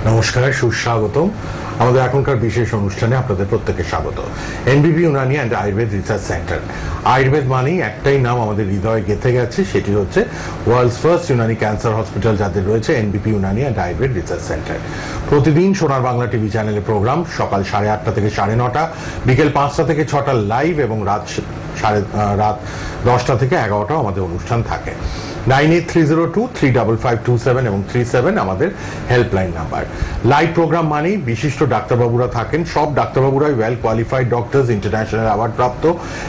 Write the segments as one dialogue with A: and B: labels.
A: নমস্কার, সুস্বাগতম আমাদের এখনকার বিশেষ অনুষ্ঠানে আপনাদের প্রত্যেককে স্বাগত। NBP Unani and Ayurveda research centre. Ayurveda মানেই একটাই নাম আমাদের হৃদয়ে গেঁথে গেছে, সেটি হচ্ছে world's first Unani cancer hospital, যাদের রয়েছে NBP Unani and Ayurveda research centre. প্রতিদিন সোনার বাংলা টিভি চ্যানেলে প্রোগ্রাম, সকাল 8:30 থেকে 9:30, বিকেল 5টা থেকে 6টা লাইভ এবং রাত 10টা থেকে 11টা আমাদের অনুষ্ঠান থাকে। 9830235527 এবং 37 আমাদের হেল্পলাইন নাম্বার। লাইভ প্রোগ্রাম মানেই বিশিষ্ট ডাক্তারবাবুরা থাকেন, সব ডাক্তারবাবুরাই well qualified doctors, international award প্রাপ্ত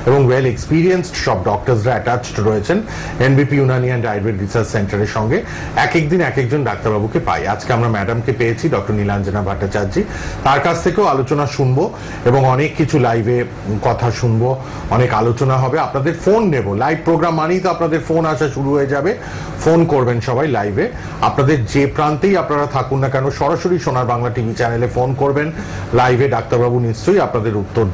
A: এবং ওয়েল এক্সপিরিয়েন্সড সব ডক্টরসরা অ্যাটাচড রয়েছেন NBP Unani and Ayurveda research সেন্টারের সঙ্গে। এক দিন এক একজন ডাক্তারবাবুকে পাই। আজকে আমরা ম্যাডামকে পেয়েছি, ডক্টর নীলাঞ্জনা ভট্টাচার্য। তার কাছ থেকেও আলোচনা শুনবো এবং অনেক কিছু লাইভে কথা শুনবো, অনেক আলোচনা হবে। আপনাদের ফোন নেব, লাইভ প্রোগ্রাম মানেই তো আপনাদের ফোন আসা শুরু হয়ে যাবে। ফোন করবেন সবাই লাইভে, আপনাদের যে প্রান্তেই আপনারা থাকুন না কেন, সরাসরি সোনার বাংলা টিভি চ্যানেলে ফোন করবেন লাইভে। ডাক্তারবাবু নিশ্চয়ই আপনাদের উত্তর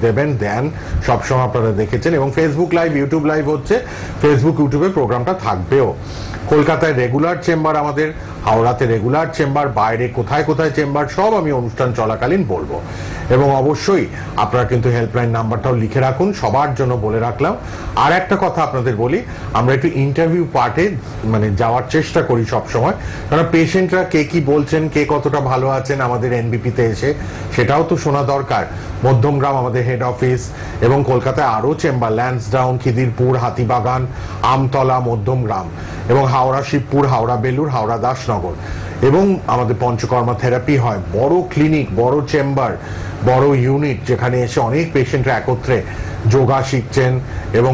A: দেন, সবসময় আপনারা দেখেছেন। এবং ফেসবুক লাইভ, ইউটিউব লাইভ হচ্ছে, ফেসবুক ইউটিউবে প্রোগ্রামটা থাকবেও। কলকাতায় রেগুলার চেম্বার আমাদের, হাওড়াতে রেগুলার চেম্বার, বাইরে কোথায় কোথায় চেম্বার সব আমি অনুষ্ঠান চলাকালীন বলবো। এবং অবশ্যই আপনারা কিন্তু হেল্পলাইন নাম্বারটাও লিখে রাখুন, সবার জন্য বলে রাখলাম। আর একটা কথা আপনাদের বলি, আমরা একটু ইন্টারভিউ পার্টে যাওয়ার চেষ্টা করি সব সময়, কারণ পেশেন্টরা কে কি বলছেন, কে কতটা ভালো আছেন আমাদের এনবিপিতে এসে, সেটাও তো শোনা দরকার। মধ্যমগ্রাম আমাদের হেড অফিস এবং কলকাতায় আরও চেম্বার, ল্যান্সডাউন, খিদিরপুর, হাতিবাগান, আমতলা, মধ্যমগ্রাম এবং হাওড়া শিবপুর, হাওড়া বেলুর, হাওড়া দাসনগর। এবং আমাদের পঞ্চকর্মা থেরাপি হয়, বড় ক্লিনিক, বড় চেম্বার, বড় ইউনিট, যেখানে এসে অনেক পেশেন্টরা একত্রে যোগা শিখছেন এবং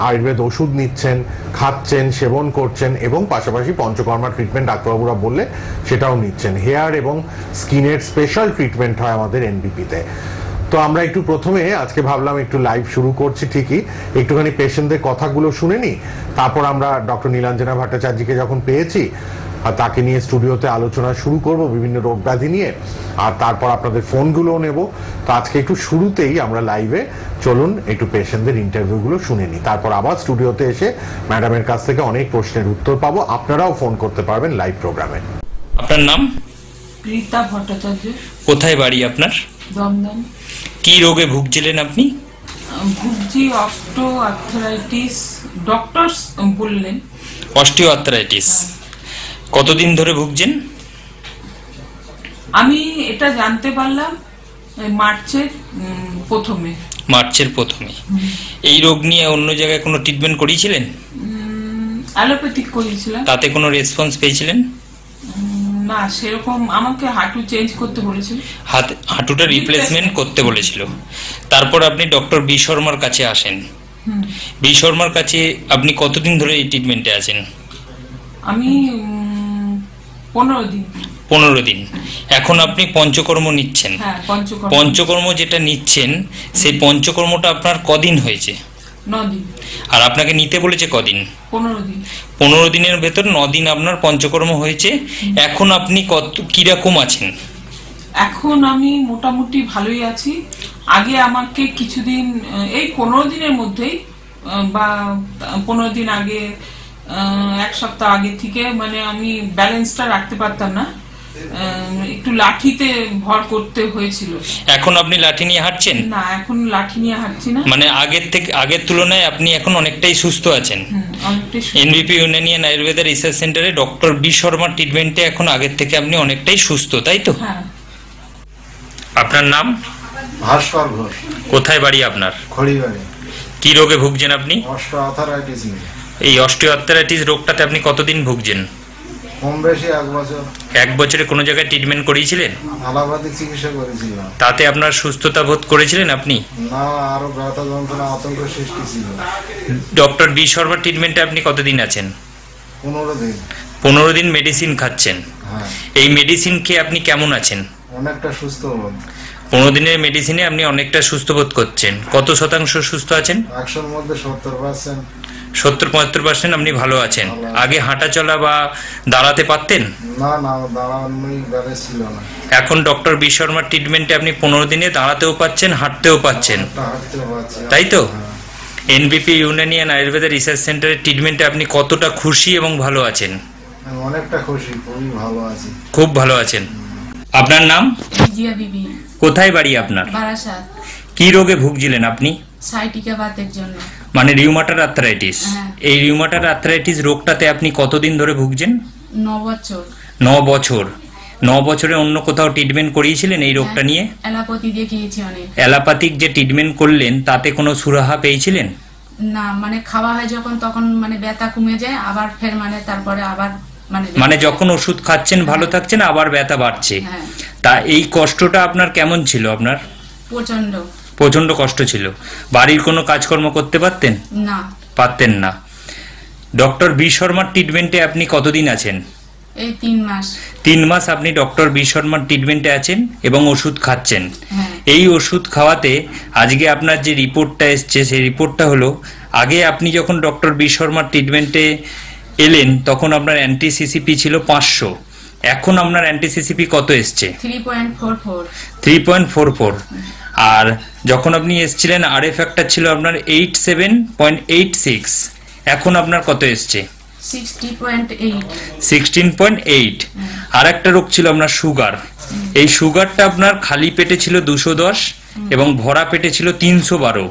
A: আয়ুর্বেদ ওষুধ নিচ্ছেন, খাচ্ছেন, সেবন করছেন এবং পাশাপাশি পঞ্চকর্মা ট্রিটমেন্ট ডাক্তারবাবুরা বললে সেটাও নিচ্ছেন। হেয়ার এবং স্কিনের স্পেশাল ট্রিটমেন্ট হয় আমাদের এনবিপিতে। তো আমরা একটু প্রথমে আজকে ভাবলাম একটু লাইভ শুরু করছি ঠিকই, একটুখানি পেশেন্টদের কথাগুলো শুনে নিই, তারপর আমরা ডক্টর নীলাঞ্জনা ভট্টাচার্যকে যখন পেয়েছি আর তাকে নিয়ে স্টুডিওতে আলোচনা শুরু করব বিভিন্ন রোগ ব্যাধি নিয়ে, আর তারপর আপনাদের ফোনগুলোও নেব। তো আজকে একটু শুরুতেই আমরা লাইভে চলুন একটু পেশেন্টদের ইন্টারভিউগুলো শুনে নিই, তারপর আবার স্টুডিওতে এসে ম্যাডামের কাছ থেকে অনেক প্রশ্নের উত্তর পাবো। আপনারাও ফোন করতে পারবেন লাইভ প্রোগ্রামে।
B: আপনার নাম?
C: রীতা ভট্টাচার্য।
B: কোথায় বাড়ি আপনার?
C: দমদম।
B: কি রোগে ভুগছিলেন আপনি?
C: ভুগছি অস্টিও আর্থ্রাইটিস, ডক্টরস বললেন।
B: অস্টিও আর্থ্রাইটিস কতদিন ধরে ভুগছেন?
C: আমি এটা জানতে পারলাম মার্চের প্রথমে।
B: এই রোগ নিয়ে অন্য জায়গায় কোনো ট্রিটমেন্ট করিয়েছিলেন?
C: অ্যালোপ্যাথিক করিয়েছিলাম।
B: তাতে কোনো রেসপন্স পেয়েছিলেন?
C: না, সেরকম আমাকে হাঁটু চেঞ্জ করতে বলেছিল,
B: হাঁটুটা রিপ্লেসমেন্ট করতে বলেছিল। তারপর আপনি ডক্টর বি শর্মার কাছে আসেন। বি শর্মার কাছে আপনি কতদিন ধরে এই ট্রিটমেন্টে আছেন?
C: আমি
B: 15 দিন। এখন আপনি পঞ্চকর্ম নিচ্ছেন। পঞ্চকর্ম যেটা নিচ্ছেন, সেই পঞ্চকর্মটা আপনার কদিন হয়েছে?
C: 9 দিন।
B: আর আপনাকে নিতে বলেছে কদিন?
C: 15 দিন।
B: 15 দিনের ভেতর 9 দিন আপনার পঞ্চকর্ম হয়েছে। এখন আপনি কিরকম আছেন?
C: এখন আমি মোটামুটি ভালোই আছি। আগে আমাকে কিছুদিন, এই 15 দিনের মধ্যেই বা 15 দিন আগে, 1 সপ্তাহ আগে থেকে আমি ব্যালেন্সটা রাখতে পারতাম না, একটু লাঠিতে ভর করতে হয়েছিল।
B: এখন আপনি লাঠি নিয়ে হাঁটছেন?
C: না, এখন লাঠি নিয়ে হাঁটছি না।
B: আগের তুলনায় আপনি এখন অনেকটাই সুস্থ আছেন। এনবিপি ইউনানি অ্যান্ড আয়ুর্বেদ রিসার্চ সেন্টারে ডক্টর বি শর্মার ট্রিটমেন্টে এখন আগের থেকে আপনি অনেকটাই সুস্থ, তাই তো?
C: হ্যাঁ।
B: আপনার নাম?
D: ভাস্কর ঘোষ।
B: কোথায় বাড়ি আপনার?
D: খড়িবাড়ি।
B: কি রোগে ভুগছেন আপনি?
D: Osteo arthritis.
B: এই অস্টিও আর্থ্রাইটিস রোগটাতে আপনি কতদিন ভুগছেন?
D: কম বেশি 1 বছর।
B: 1 বছরে কোনো জায়গায় ট্রিটমেন্ট করিয়েছিলেন?
D: অ্যালোপ্যাথিক চিকিৎসা করেছিলাম।
B: তাতে আপনার সুস্থতা বোধ করেছিলেন আপনি?
D: না, আরো ব্যথা যন্ত্রণা, আতঙ্ক সৃষ্টি ছিল।
B: ডক্টর বি শর্মার ট্রিটমেন্টে আপনি কতদিন আছেন?
D: 15 দিন।
B: 15 দিন মেডিসিন খাচ্ছেন।
D: হ্যাঁ।
B: এই মেডিসিন খেয়ে আপনি কেমন আছেন?
D: অনেকটা সুস্থ বোধ।
B: 15 দিনের মেডিসিনে আপনি অনেকটা সুস্থ বোধ করছেন। কত শতাংশ সুস্থ আছেন?
D: 100-র মধ্যে 70%।
B: 70-75% আপনি ভালো আছেন। আগে হাঁটা চলা বা দাঁড়াতে পারতেন?
D: না, দাঁড়ানোই ব্যালেন্স ছিল না।
B: এখন ডক্টর বি শর্মার ট্রিটমেন্টে আপনি 15 দিনে দাঁড়াতেও পাচ্ছেন, হাঁটতেও পাচ্ছেন, তাই তো? এনবিপি ইউনানি অ্যান্ড আয়ুর্বেদ রিসার্চ সেন্টারের ট্রিটমেন্টে আপনি কতটা খুশি এবং ভালো আছেন?
D: অনেকটা খুশি, খুবই ভালো আছি।
B: খুব ভালো আছেন। আপনার নাম?
E: জিয়া বিবি,
B: কোথায় বাড়ি আপনার?
E: বারাসাত।
B: কি রোগে ভুগছিলেন আপনি?
E: সাইটিকা বাতের জন্য।
B: মানে রিউমাটার আর্থ্রাইটিস।
E: হ্যাঁ।
B: এই রিউমাটার আর্থ্রাইটিস রোগটাতে আপনি কতদিন ধরে ভুগছেন?
E: 9 বছর।
B: 9 বছর। 9 বছরে অন্য কোথাও ট্রিটমেন্ট করিয়েছিলেন এই রোগটা নিয়ে?
E: অ্যালোপ্যাথি দেখিয়েছি অনেক।
B: অ্যালোপ্যাথিক যে ট্রিটমেন্ট করলেন তাতে কোনো সুরাহা পেয়েছিলেন?
E: না, মানে খাওয়া হয় যখন তখন মানে ব্যথা কমে যায়, আবার ফের মানে তারপরে আবার
B: মানে যখন ওষুধ খাচ্ছেন ভালো থাকছেন, আবার ব্যথা বাড়ছে।
E: হ্যাঁ।
B: তা এই কষ্টটা আপনার কেমন ছিল? আপনার
E: প্রচন্ড।
B: প্রচন্ড কষ্ট ছিল। বাড়ির কোনো কাজকর্ম করতে পারতেন?
E: না,
B: পারতেন না। ডক্টর বি শর্মার ট্রিটমেন্টে আপনি কতদিন আছেন?
E: এই 3 মাস।
B: 3 মাস আপনি ডক্টর বি শর্মার ট্রিটমেন্টে আছেন এবং ওষুধ খাচ্ছেন।
E: হ্যাঁ।
B: এই ওষুধ খাওয়াতে আজকে আপনার যে রিপোর্টটা এসছে সেই রিপোর্টটা হলো, আগে আপনি যখন ডক্টর বি শর্মার ট্রিটমেন্টে এলেন তখন আপনার অ্যান্টি-সিসিপি ছিল 500, এখন আপনার অ্যান্টি-সিসিপি কত এসছে?
E: 3.44।
B: 3.44। আর যখন আপনি এসছিলেন আরএফ ফ্যাক্টর ছিল আপনার 87.86, এখন আপনার কত এসছে?
E: 60.8।
B: 16.8। আর একটা রোগ ছিল আপনার সুগার। এই সুগারটা আপনার খালি পেটে ছিল 210 এবং ভরা পেটে ছিল 312।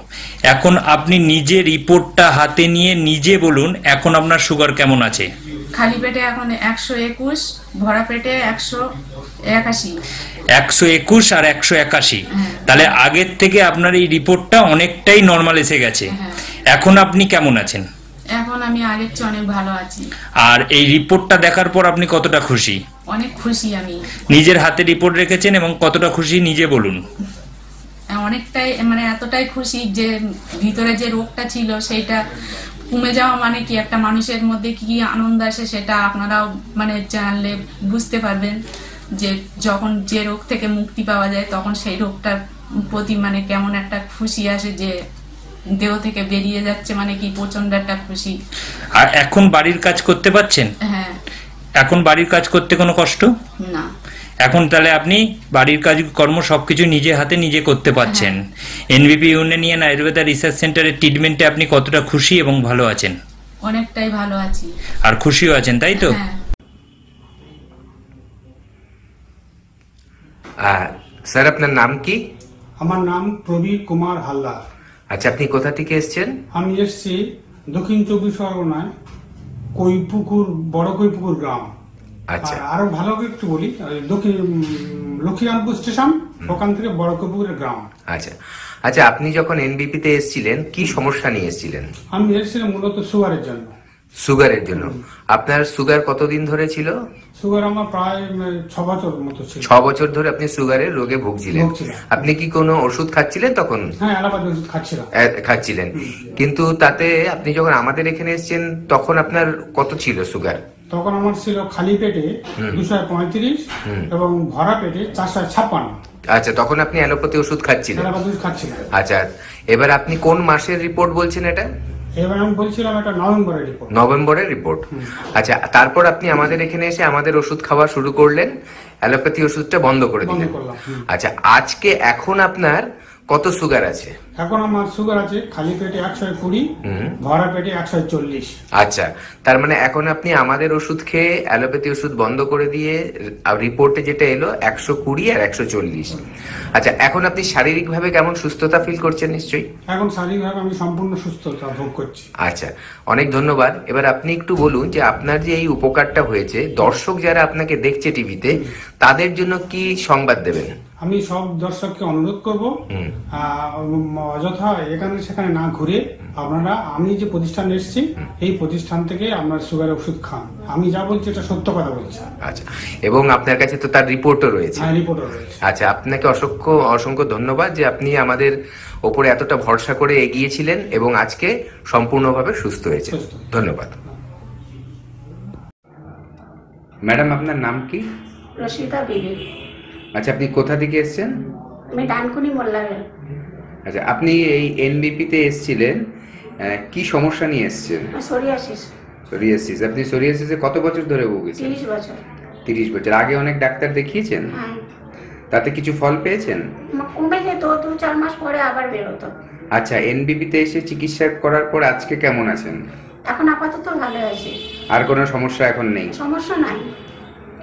B: এখন আপনি নিজে রিপোর্টটা হাতে নিয়ে নিজে বলুন এখন আপনার সুগার কেমন আছে?
E: খালি পেটে এখন 121, ভরা পেটে 181।
B: 121 আর 181। তাহলে আগের থেকে আপনার এই রিপোর্টটা অনেকটাই নরমাল এসে গেছে। এখন আপনি কেমন আছেন?
E: এখন আমি আগের চেয়ে অনেক ভালো আছি।
B: আর এই রিপোর্টটা দেখার পর আপনি কতটা খুশি?
E: অনেক খুশি আমি।
B: নিজের হাতে রিপোর্ট রেখেছেন এবং কতটা খুশি নিজে বলুন।
E: অনেকটাই, মানে এতটাই খুশি যে ভিতরে যে রোগটা ছিল সেইটা কমে যাওয়া মানে কি একটা মানুষের মধ্যে কি আনন্দ আসে সেটা আপনারাও মানে জানলে বুঝতে পারবেন, যে যখন যে রোগ থেকে মুক্তি পাওয়া যায় তখন সেই রোগটার প্রতি মানে কেমন একটা খুশি আসে, যে দেহ থেকে বেরিয়ে যাচ্ছে মানে কি প্রচন্ড একটা খুশি।
B: আর এখন বাড়ির কাজ করতে পারছেন?
E: হ্যাঁ।
B: এখন বাড়ির কাজ করতে কোনো কষ্ট
E: না।
B: এখন তাহলে আপনি বাড়ির কাজ কর্ম সবকিছু নিজে হাতে নিজে করতে পারছেন। এনবিপি ইউনানিয়ান আয়ুর্বেদা রিসার্চ সেন্টারের ট্রিটমেন্টে আপনি কতটা খুশি এবং ভালো আছেন?
E: অনেকটাই ভালো আছি।
B: আর খুশিও আছেন, তাই তো?
E: হ্যাঁ।
F: স্যার আপনার নাম কি?
G: আমার নাম প্রবীর কুমার হালদার।
F: আচ্ছা, আপনি কোথা থেকে এসেছেন?
G: আমি এসেছি দক্ষিণ 24 পরগনায় কৈপুকুর, বড় কৈপুকুর গ্রাম।
F: আচ্ছা।
G: আর আরো ভালো করে একটু বলি, দক্ষিণ লক্ষ্মীকান্তপুর স্টেশন, ওখান থেকে বড় কৈপুকুরের গ্রাম।
F: আচ্ছা আচ্ছা, আপনি যখন এনবিপি তে এসেছিলেন কি সমস্যা নিয়ে এসেছিলেন?
G: আমি এসেছিলাম মূলত সুগারের জন্য।
F: সুগারের জন্য? আপনার সুগার কতদিন ধরে ছিল?
G: সুগার আমার প্রায় 6 বছর মতো ছিল।
F: 6 বছর ধরে আপনি সুগারের রোগে ভুগছিলেন। আপনি কি কোনো ওষুধ খাচ্ছিলেন তখন?
G: হ্যাঁ, অ্যালোপ্যাথি ওষুধ খাচ্ছিলাম।
F: খাচ্ছিলেন, কিন্তু তাতে আপনি যখন আমাদের এখানে এসেছেন তখন আপনার কত ছিল সুগার?
G: তখন আমার ছিল খালি পেটে 235 এবং ভরা পেটে 456।
F: আচ্ছা, তখন আপনি অ্যালোপ্যাথি ওষুধ খাচ্ছিলেন?
G: অ্যালোপ্যাথি ওষুধ খাচ্ছিলাম।
F: আচ্ছা, এবার আপনি কোন মাসের রিপোর্ট বলছেন এটা?
G: এবার আমি বলছিলাম এটা নভেম্বরের রিপোর্ট।
F: নভেম্বরের রিপোর্ট। আচ্ছা, তারপর আপনি আমাদের এখানে এসে আমাদের ওষুধ খাওয়া শুরু করলেন, অ্যালোপ্যাথি ওষুধটা বন্ধ করে দিলেন। আচ্ছা, আজকে এখন আপনার কত সুগার আছে?
G: এখন আমার সুগার আছে খালি পেটে 120, ভরা পেটে 140।
F: আচ্ছা, তার মানে এখন আপনি আমাদের ওষুধ খেয়ে অ্যালোপ্যাথি ওষুধ বন্ধ করে দিয়ে রিপোর্টে যেটা এলো 120 আর 140। আচ্ছা, এখন আপনি শারীরিকভাবে কেমন সুস্থতা ফিল করছেন? নিশ্চয়ই
G: এখন শারীরিকভাবে আমি সম্পূর্ণ সুস্থতা ভোগ করছি।
F: আচ্ছা, অনেক ধন্যবাদ। এবার আপনি একটু বলুন যে আপনার যে এই উপকারটা হয়েছে, দর্শক যারা আপনাকে দেখছে টিভিতে তাদের জন্য কি সংবাদ দেবেন?
G: আমি সব দর্শককে অনুরোধ করব, অযথা এখানে সেখানে না ঘুরে আপনারা, আমি যে প্রতিষ্ঠানে এসেছি এই প্রতিষ্ঠান থেকে আপনার সুগারের ওষুধ খান। আমি যা বলছি এটা সত্য কথা বলছি।
F: আচ্ছা, এবং আপনার কাছে তো তার রিপোর্টও রয়েছে?
G: হ্যাঁ, রিপোর্টও রয়েছে।
F: আচ্ছা, আপনাকে অসংখ্য অসংখ্য ধন্যবাদ যে আপনি আমাদের ওপরে এতটা ভরসা করে এগিয়েছিলেন এবং আজকে সম্পূর্ণভাবে সুস্থ হয়েছে। ধন্যবাদ। ম্যাডাম, আপনার নাম কি?
H: রশিদা বিবি।
F: আচ্ছা, আপনি কোথা থেকে এসেছেন?
H: আমি ডানকুনি মোল্লাবেল।
F: আচ্ছা, আপনি এই এনবিপি তে এসেছিলেন, কি সমস্যা নিয়ে এসেছেন?
H: সোরিয়াসিস।
F: সোরিয়াসিস। আপনি সোরিয়াসিসে কত বছর ধরে ভুগেছেন?
H: 30 বছর।
F: 30 বছর। আগে অনেক ডাক্তার দেখিয়েছেন?
H: হ্যাঁ।
F: তাতে কিছু ফল পেয়েছেন?
H: কমে যেত, 2-4 মাস পরে আবার বেরোতো।
F: আচ্ছা, এনবিপি তে এসে চিকিৎসা করার পর আজকে কেমন আছেন?
H: এখন আপাতত ভালো আছি।
F: আর কোনো সমস্যা এখন নেই?
H: সমস্যা নাই,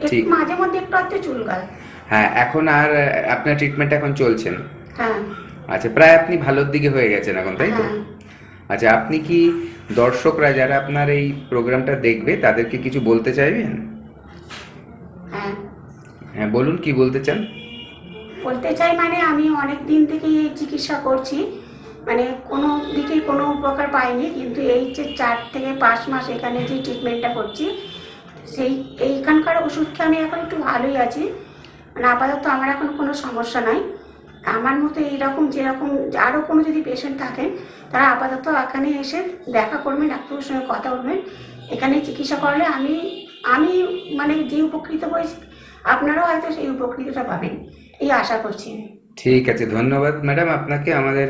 H: একটু মাঝে মধ্যে একটু চুলকায়।
F: হ্যাঁ, এখন আর আপনার ট্রিটমেন্ট এখন চলছেন?
H: হ্যাঁ
F: আচ্ছা, প্রায় আপনি ভালোর দিকে হয়ে গেছেন এখন, তাই তো?
H: হ্যাঁ।
F: আচ্ছা, আপনি কি দর্শকরা যারা আপনার এই প্রোগ্রামটা দেখবে তাদেরকে কিছু বলতে চাইবেন?
H: হ্যাঁ
F: হ্যাঁ, বলুন, কি বলতে চান?
H: বলতে চাই মানে আমি অনেক দিন থেকে এই চিকিৎসা করছি, মানে কোনো দিকে কোনো উপকার পাইনি, কিন্তু এই যে 4 থেকে 5 মাস এখানে যে ট্রিটমেন্টটা করছি এইখানকার ওষুধ খেয়ে আমি এখন একটু ভালোই আছি, মানে আপাতত আমার এখন কোনো সমস্যা নাই। আমার মতো এইরকম যেরকম আরও কোনো যদি পেশেন্ট থাকেন তারা আপাতত এখানে এসে দেখা করবেন, ডাক্তারের সঙ্গে কথা বলবেন, এখানে চিকিৎসা করলে আমি মানে যে উপকৃত হয়েছি আপনারাও হয়তো সেই উপকৃতটা পাবেন, এই আশা করছি।
F: ঠিক আছে, ধন্যবাদ ম্যাডাম আপনাকে আমাদের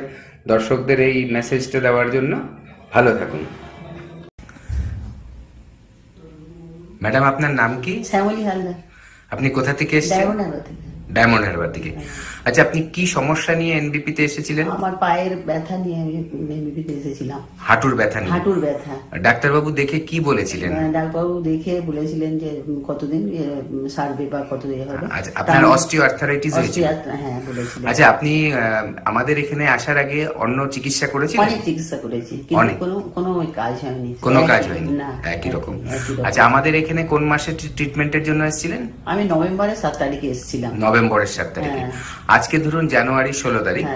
F: দর্শকদের এই মেসেজটা দেওয়ার জন্য। ভালো থাকুন। ম্যাডাম, আপনার নাম কি?
I: শ্যামলী হালদার,
F: আপনি কোথা থেকে এসেছেন?
I: ডায়মন্ড হারবার থেকে।
F: ডায়মন্ড হারবার থেকে। আচ্ছা, আপনি কি সমস্যা নিয়ে এনবিপি তে এসেছিলেন?
I: আমার পায়ের ব্যথা নিয়ে আমি এমবিপিতে এসেছিলাম।
F: হাঁটুর ব্যথা নিয়ে?
I: হাঁটুর ব্যথা।
F: ডাক্তারবাবু দেখে কি বলেছিলেন?
I: ডাক্তারবাবু দেখে বলেছিলেন যে কতদিন সারবে বা কতদিন হবে।
F: আচ্ছা, আপনার অস্টিও আর্থারাইটিস হয়েছে?
I: হ্যাঁ, বলেছিলেন।
F: আচ্ছা, আপনি আমাদের এখানে আসার আগে অন্য চিকিৎসা করেছিলেন?
I: অনেক চিকিৎসা করেছি, কিন্তু কোনো কাজ হয়নি।
F: কোনো কাজ হয়নি?
I: না,
F: একই রকম। আচ্ছা, আমাদের এখানে কোন মাসে ট্রিটমেন্টের জন্য এসেছিলেন?
I: আমি নভেম্বরের 7 তারিখে এসেছিলাম।
F: নভেম্বরের 7 তারিখে। আজকে ধরুন জানুয়ারি 16 তারিখ।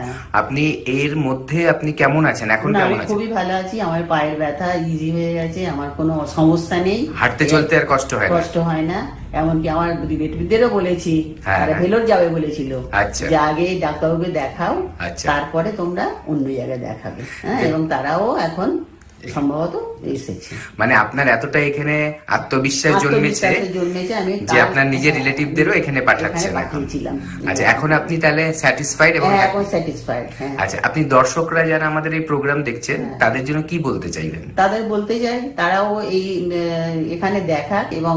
F: আপনি এর মধ্যে আপনি কেমন আছেন এখন? কেমন আছেন?
I: খুবই ভালো আছি, আমার পায়ের ব্যথা ইজি হয়ে গেছে, আমার কোনো সমস্যা নেই,
F: হাঁটতে চলতে আর কষ্ট হয় না।
I: এমনকি আমার রিলেটিভদেরও বলেছি, তারা ভেলোর যাবে বলেছিল, যে আগে ডাক্তারবাবুকে দেখাও, তারপরে তোমরা অন্য জায়গায় দেখাবে। হ্যাঁ, এবং তারাও এখন সম্ভবত এসেছে।
F: মানে আপনার এতটা এখানে আত্মবিশ্বাস জন্মেছে যে আপনার নিজের রিলেটিভদেরও এখানে পাঠাচ্ছেন এখন। আচ্ছা, এখন আপনি তাহলে স্যাটিসফাইড? এবং
I: এখন স্যাটিসফাইড।
F: আচ্ছা, আপনি দর্শকরা যারা আমাদের এই প্রোগ্রাম দেখছেন তাদের জন্য কি বলতে চাইবেন?
I: তাদের বলতে চাই তারাও এই এখানে দেখাক এবং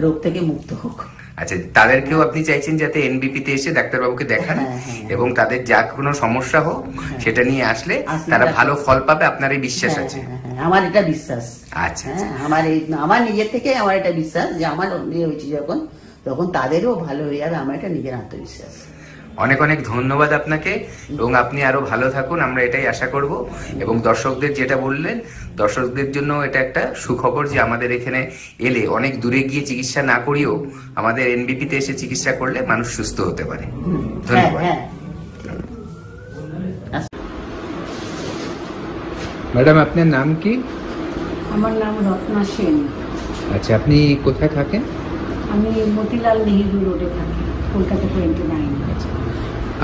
I: রোগ থেকে মুক্ত হোক।
F: আচ্ছা, তাদেরকেও আপনি চাইছেন যাতে এনবিপি তে এসে ডাক্তারবাবুকে দেখান এবং তাদের যা কোনো সমস্যা হোক সেটা নিয়ে আসলে তারা ভালো ফল পাবে, আপনার এই বিশ্বাস আছে?
I: আমার এটা বিশ্বাস।
F: আচ্ছা,
I: আমার নিজের থেকে আমার এটা বিশ্বাস যে আমার হয়েছে তখন তাদেরও ভালো হয়ে যাবে, আমার এটা নিজের আত্মবিশ্বাস।
F: অনেক অনেক ধন্যবাদ আপনাকে, এবং আপনি আরো ভালো থাকুন, আমরা এটাই আশা করব। এবং দর্শকদের যেটা বললেন, দর্শকদের জন্য এটা একটা সুখবর যে আমাদের এখানে এলে অনেক দূরে গিয়ে চিকিৎসা না করিয়েও আমাদের এনবিপি তে এসে চিকিৎসা করলে মানুষ সুস্থ হতে পারে। ধন্যবাদ। ম্যাডাম, আপনার নাম কি?
J: আমার নাম রত্না সেন।
F: আচ্ছা, আপনি কোথায় থাকেন?
J: আমি মতিলাল নেহেরু রোডে থাকি, কলকাতা 29।
F: আচ্ছা,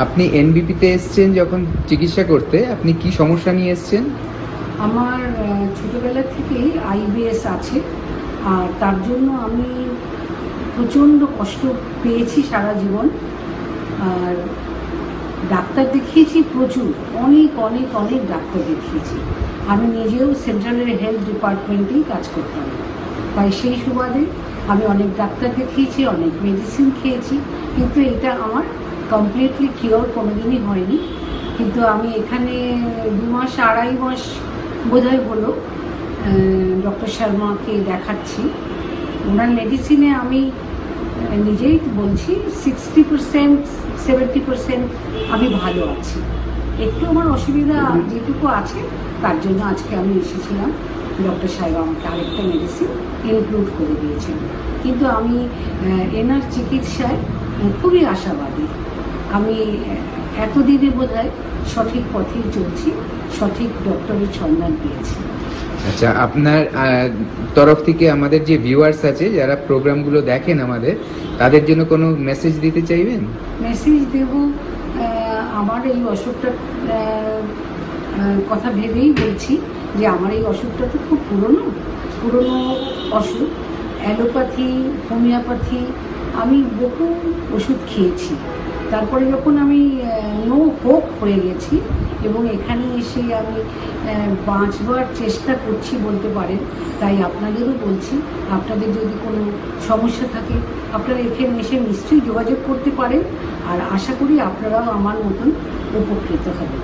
F: আপনি এনবিপি তে এসেছেন যখন চিকিৎসা করতে, আপনি কি সমস্যা নিয়ে এসেছেন?
J: আমার ছোটবেলা থেকেই আইবিএস আছে, আর তার জন্য আমি প্রচণ্ড কষ্ট পেয়েছি সারা জীবন। আর ডাক্তার দেখিয়েছি প্রচুর, অনেক অনেক অনেক ডাক্তার দেখিয়েছি। আমি নিজেও সেন্ট্রালের হেলথ ডিপার্টমেন্টেই কাজ করতাম, তাই সেই সুবাদে আমি অনেক ডাক্তার দেখিয়েছি, অনেক মেডিসিন খেয়েছি, কিন্তু এটা আমার কমপ্লিটলি কিওর কোনোদিনই হয়নি। কিন্তু আমি এখানে 2 মাস 2.5 মাস বোধহয় হলো ডক্টর শর্মাকে দেখাচ্ছি। ওনার মেডিসিনে আমি নিজেই বলছি 60% 70% আমি ভালো আছি। একটু আমার অসুবিধা যেটুকু আছে তার জন্য আজকে আমি এসেছিলাম, ডক্টর সাহেব আমাকে আরেকটা মেডিসিন ইনক্লুড করে দিয়েছেন। কিন্তু আমি এনার চিকিৎসায় খুবই আশাবাদী। আমি এতদিনে বোধহয় সঠিক পথেই চলছি, সঠিক ডক্টরের সন্ধান পেয়েছি।
F: আচ্ছা, আপনার তরফ থেকে আমাদের যে ভিউয়ার্স আছে যারা প্রোগ্রামগুলো দেখেন আমাদের, তাদের জন্য কোনো মেসেজ দিতে চাইবেন?
J: মেসেজ দেব, আমার এই অসুখটার কথা ভেবেই বলছি যে আমার এই অসুখটা তো খুব পুরনো অসুখ। অ্যালোপ্যাথি, হোমিওপ্যাথি, আমি বহু ওষুধ খেয়েছি। তারপরে যখন আমি নো হোপ হয়ে গেছি এবং এখানে এসে আমি বাঁচবার চেষ্টা করছি বলতে পারেন, তাই আপনাদেরও বলছি, আপনাদের যদি কোনো সমস্যা থাকে আপনারা এখানে এসে নিশ্চয়ই যোগাযোগ করতে পারেন, আর আশা করি আপনারাও আমার মতন উপকৃত হবেন।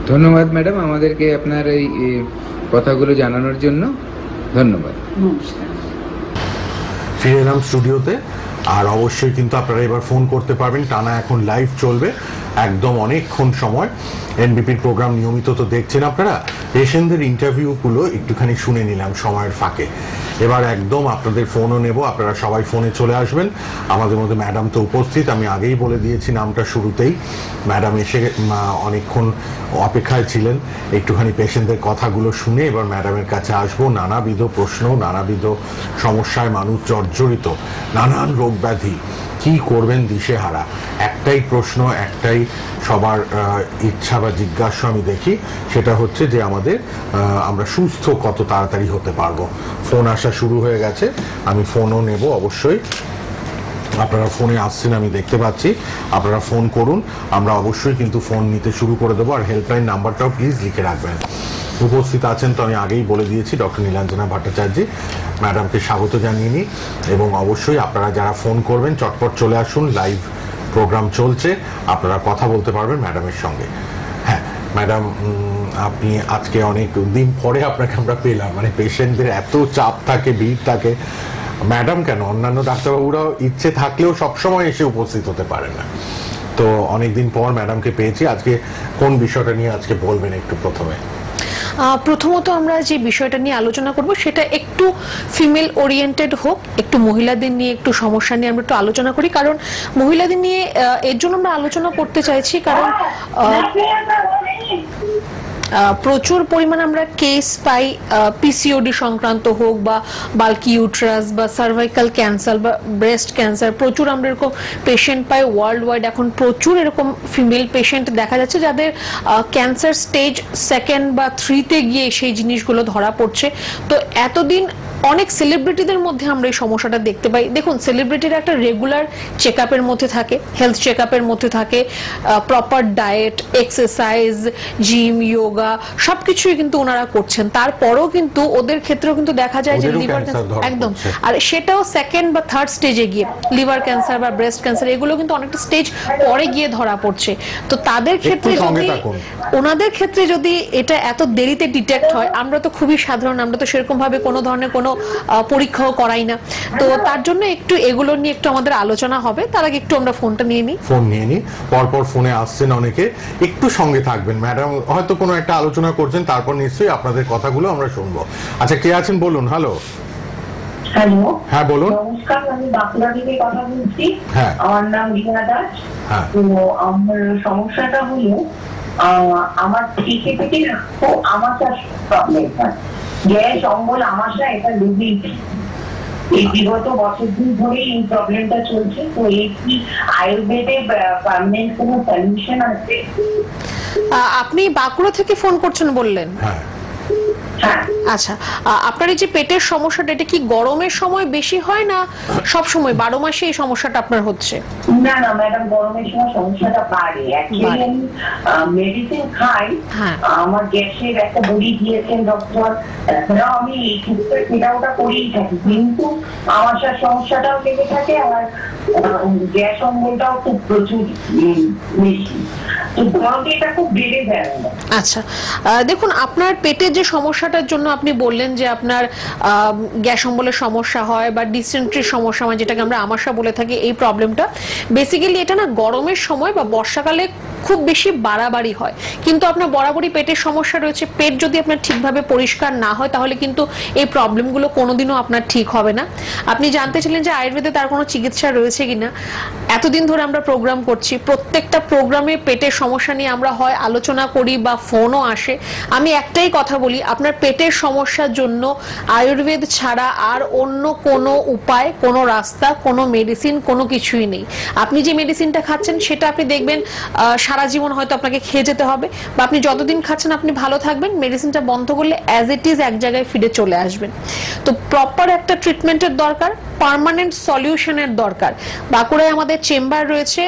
F: ধন্যবাদ ম্যাডাম আমাদেরকে আপনার এই কথাগুলো জানানোর জন্য। ধন্যবাদ।
J: নমস্কার।
A: ফিরে এলাম স্টুডিওতে। আর অবশ্যই কিন্তু আপনারা এবার ফোন করতে পারবেন, টানা এখন লাইভ চলবে একদম অনেকক্ষণ সময়। এনবিপির প্রোগ্রাম নিয়মিত তো দেখছেন আপনারা, পেশেন্টদের ইন্টারভিউগুলো একটুখানি শুনে নিলাম সময়ের ফাঁকে। এবার একদম আপনাদের ফোনও নেব, আপনারা সবাই ফোনে চলে আসবেন। আমাদের মধ্যে ম্যাডাম তো উপস্থিত, আমি আগেই বলে দিয়েছি নামটা শুরুতেই। ম্যাডাম এসে অনেকক্ষণ অপেক্ষায় ছিলেন, একটুখানি পেশেন্টদের কথাগুলো শুনে এবার ম্যাডামের কাছে আসবো। নানাবিধ প্রশ্ন, নানাবিধ সমস্যায় মানুষ জর্জরিত, নানান রোগ ব্যাধি, কি করবেন দিশেহারা। একটাই প্রশ্ন, একটাই সবার ইচ্ছা বা জিজ্ঞাসা আমি দেখি, সেটা হচ্ছে যে আমরা সুস্থ কত তাড়াতাড়ি হতে পারবো। ফোন আসা শুরু হয়ে গেছে, আমি ফোনও নেব অবশ্যই। আপনারা ফোনে আসছেন আমি দেখতে পাচ্ছি, আপনারা ফোন করুন, আমরা অবশ্যই কিন্তু ফোন নিতে শুরু করে দেবো। আর হেল্পলাইন নাম্বারটাও প্লিজ লিখে রাখবেন। উপস্থিত আছেন তো আমি আগেই বলে দিয়েছি ডক্টর নীলাঞ্জনা ভট্টাচার্য, ম্যাডামকে স্বাগত জানিয়ে নিই। এবং অবশ্যই আপনারা যারা ফোন করবেন চটপট চলে আসুন, লাইভ প্রোগ্রাম চলছে, আপনারা কথা বলতে পারবেন ম্যাডামের সঙ্গে। হ্যাঁ ম্যাডাম, আপনি আজকে অনেক দিন পরে আপনাকে আমরা পেলাম, মানে পেশেন্টদের এত চাপ থাকে, ভিড় থাকে, ম্যাডাম কেন অন্যান্য ডাক্তারবাবুরাও ইচ্ছে থাকলেও সবসময় এসে উপস্থিত হতে পারেন না, তো অনেকদিন পর ম্যাডামকে পেয়েছি। আজকে কোন বিষয়টা নিয়ে আজকে বলবেন একটু প্রথমে?
K: প্রথমত আমরা যে বিষয়টা নিয়ে আলোচনা করব সেটা একটু ফিমেল ওরিয়েন্টেড হোক, একটু মহিলাদের নিয়ে একটু সমস্যা নিয়ে আমরা একটু আলোচনা করি। কারণ মহিলাদের নিয়ে এর জন্য আমরা আলোচনা করতে চাইছি, কারণ প্রচুর পরিমাণে আমরা কেস পাই, পিসিওডি সংক্রান্ত হোক বা বাল্কি ইউট্রাস বা সার্ভাইকাল ক্যান্সার বা ব্রেস্ট ক্যান্সার, প্রচুর আমরা এরকম পেশেন্ট পাই ওয়ার্ল্ড ওয়াইড। এখন প্রচুর এরকম ফিমেল পেশেন্ট দেখা যাচ্ছে যাদের ক্যান্সার স্টেজ 2 বা 3-তে গিয়ে সেই জিনিসগুলো ধরা পড়ছে। তো এতদিন অনেক সেলিব্রিটিদের মধ্যে আমরা এই সমস্যাটা দেখতে পাই। দেখুন, সেলিব্রিটিরা একটা রেগুলার চেক আপের মধ্যে থাকে, হেলথ চেক আপের মধ্যে থাকে, proper diet, exercise, gym, yoga সবকিছুই কিন্তু ওনারা করছেন। তারপরেও কিন্তু ওদের ক্ষেত্রেও কিন্তু দেখা যায় যে লিভার ক্যান্সার, একদম, আর সেটাও 2nd বা 3rd স্টেজে গিয়ে লিভার ক্যান্সার বা ব্রেস্ট ক্যান্সার এগুলো কিন্তু অনেকটা স্টেজ পরে গিয়ে ধরা পড়ছে। তো তাদের ক্ষেত্রে যদি, ওনাদের ক্ষেত্রে যদি এটা এত দেরিতে ডিটেক্ট হয়, আমরা তো খুবই সাধারণ, আমরা তো সেরকম ভাবে কোনো ধরনের কোনো পরীক্ষাও করাই না, তো তার জন্য একটু এগুলো নিয়ে একটু আমাদের আলোচনা হবে। তার আগে একটু আমরা ফোনটা নিয়ে নিই।
A: ফোন নিয়ে নিই, পরপর ফোনে আসছেন অনেকে, একটু সঙ্গে থাকবেন। ম্যাডাম হয়তো কোনো একটা আলোচনা করছেন, তারপর নিশ্চয়ই আপনাদের কথাগুলো আমরা শুনবো। আচ্ছা, কে আছেন বলুন? হ্যালো।
L: হ্যালো,
A: হ্যাঁ বলুন।
L: নমস্কার, আমি বাঁকুড়া থেকে কথা বলছি।
A: হ্যাঁ,
L: আমার নাম রিনা দাস।
A: হ্যাঁ,
L: তো আমার সমস্যাটা হলো আমার থেকে থেকে আমাশার প্রবলেম হয়, গ্যাস, অম্বল, আমাশা, এটা রোগী এই বিগত বছর দিন ধরে এই প্রবলেমটা চলছে। তো এই কি আয়ুর্বেদে পার্মানেন্ট কোনো সলিউশন আছে?
K: আপনি বাঁকুড়া থেকে ফোন করছেন বললেন?
A: হ্যাঁ।
K: আচ্ছা, আপনার এই যে পেটের সমস্যাটা, এটা কি গরমের সময় বেশি হয় না সব সময় 12 মাসে এই সমস্যাটা আপনার হচ্ছে?
L: না না ম্যাডাম, গরমের সময় সমস্যাটা বাড়ে। অ্যাকচুয়ালি আমি মেডিসিন খাই, আমার গ্যাসের একটা বড়ি দিয়েছেন ডক্টর, এছাড়াও আমি সেটা ওটা করেই থাকি, কিন্তু আমার সমস্যাটাও লেগে থাকে আর গ্যাস অম্বলটাও খুব প্রচুর বেশি। তো গরমে এটা খুব বেড়ে যায়।
K: আচ্ছা, দেখুন, আপনার পেটের যে সমস্যাটার জন্য আপনি বললেন যে আপনার গ্যাস অম্বলের সমস্যা হয় বা ডিসেন্ট্রির সমস্যা হয়, যেটাকে আমরা আমাশা বলে থাকি, এই প্রবলেমটা বেসিক্যালি এটা না গরমের সময় বা বর্ষাকালে খুব বেশি বাড়াবাড়ি হয়। কিন্তু আপনার বরাবরই পেটের সমস্যা রয়েছে, পেট যদি আপনার ঠিকভাবে পরিষ্কার না হয় তাহলে কিন্তু এই প্রবলেমগুলো কোনোদিনও আপনার ঠিক হবে না। আপনি জানতে চাইলেন যে আয়ুর্বেদে তার কোনো চিকিৎসা রয়েছে কিনা। এতদিন ধরে আমরা প্রোগ্রাম করছি, প্রত্যেকটা প্রোগ্রামে পেটের সমস্যা নিয়ে আমরা হয় আলোচনা করি বা ফোনও আসে। আমি একটাই কথা বলি, আপনার পেটের সমস্যার জন্য আয়ুর্বেদ ছাড়া আর অন্য কোনো উপায়, কোনো রাস্তা, কোনো মেডিসিন, কোনো কিছুই নেই। আপনি যে মেডিসিনটা খাচ্ছেন সেটা আপনি দেখবেন সারা জীবন হয়তো আপনাকে খেয়ে যেতে হবে, বা আপনি যতদিন খাচ্ছেন আপনি ভালো থাকবেন, মেডিসিনটা বন্ধ করলে অ্যাজ ইট ইজ এক জায়গায় ফিরে চলে আসবেন। তো প্রপার একটা ট্রিটমেন্টের দরকার, পার্মানেন্ট সলিউশনের দরকার। বাঁকুড়ায় আমাদের চেম্বার রয়েছে,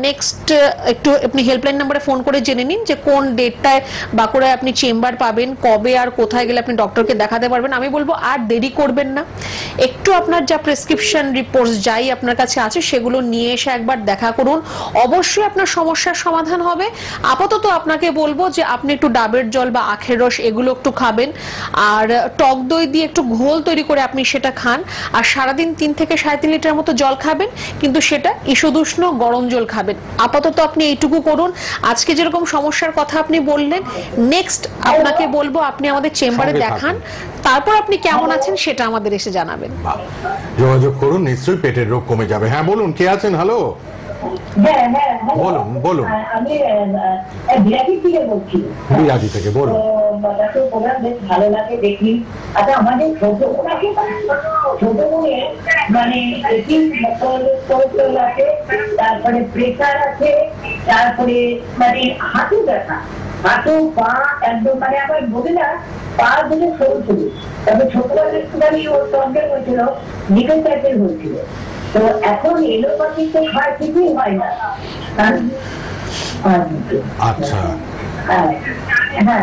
K: নেক্সট একটু আপনি হেল্পলাইন নাম্বারে ফোন করে জেনে নিন যে কোন ডেটটায় বাঁকুড়ায় আপনি চেম্বার পাবেন, কবে আর কোথায় গেলে আপনি ডক্টরকে দেখাতে পারবেন। আমি বলবো আর দেরি করবেন না, একটু আপনার যা প্রেসক্রিপশন রিপোর্টস যাই আপনার কাছে আছে সেগুলো নিয়ে এসে একবার দেখা করুন, অবশ্যই আপনার সমস্যার সমাধান হবে। আপাতত আপনাকে বলবো যে আপনি একটু ডাবের জল বা আখের রস এগুলো একটু খাবেন, আর টক দই দিয়ে একটু ঘোল তৈরি করে আপনি সেটা খান, আর সারাদিন 3 থেকে 3.5 লিটার মতো জল খাবেন, কিন্তু সেটা ঈষদুষ্ণ গরম জল খাবেন। আপাতত আপনি এইটুকু করুন। আজকে যেরকম সমস্যার কথা আপনি বললেন, নেক্সট আপনাকে বলবো আপনি আমাদের চেম্বারে দেখান, তারপর আপনি কেমন আছেন সেটা আমাদের এসে জানাবেন।
A: যোগাযোগ করুন, নিশ্চয়ই পেটের রোগ কমে যাবে। হ্যাঁ বলুন, কে আছেন? হ্যালো, বলুন বলুন।
L: আমি বিরাটি থেকে বলছি।
A: বিরাটি থেকে বলুন।
L: প্রোগ্রাম বেশ ভালো লাগে দেখি। আচ্ছা, আমাদের ছোট বোনে মানে আছে, তারপরে প্রেসার আছে, তারপরে মানে হাঁটু ব্যথা, হাঁটু পা একদম মানে আমার বলি না পা দিলে সরু সরু। তবে ছোটবেলায় একটুখানি ওর টঙ্কের হয়েছিল, নিকেল টাইপের হয়েছিল। তো এখন এলোপ্যাথি তো খায়, কিছুই হয় না।
A: আচ্ছা,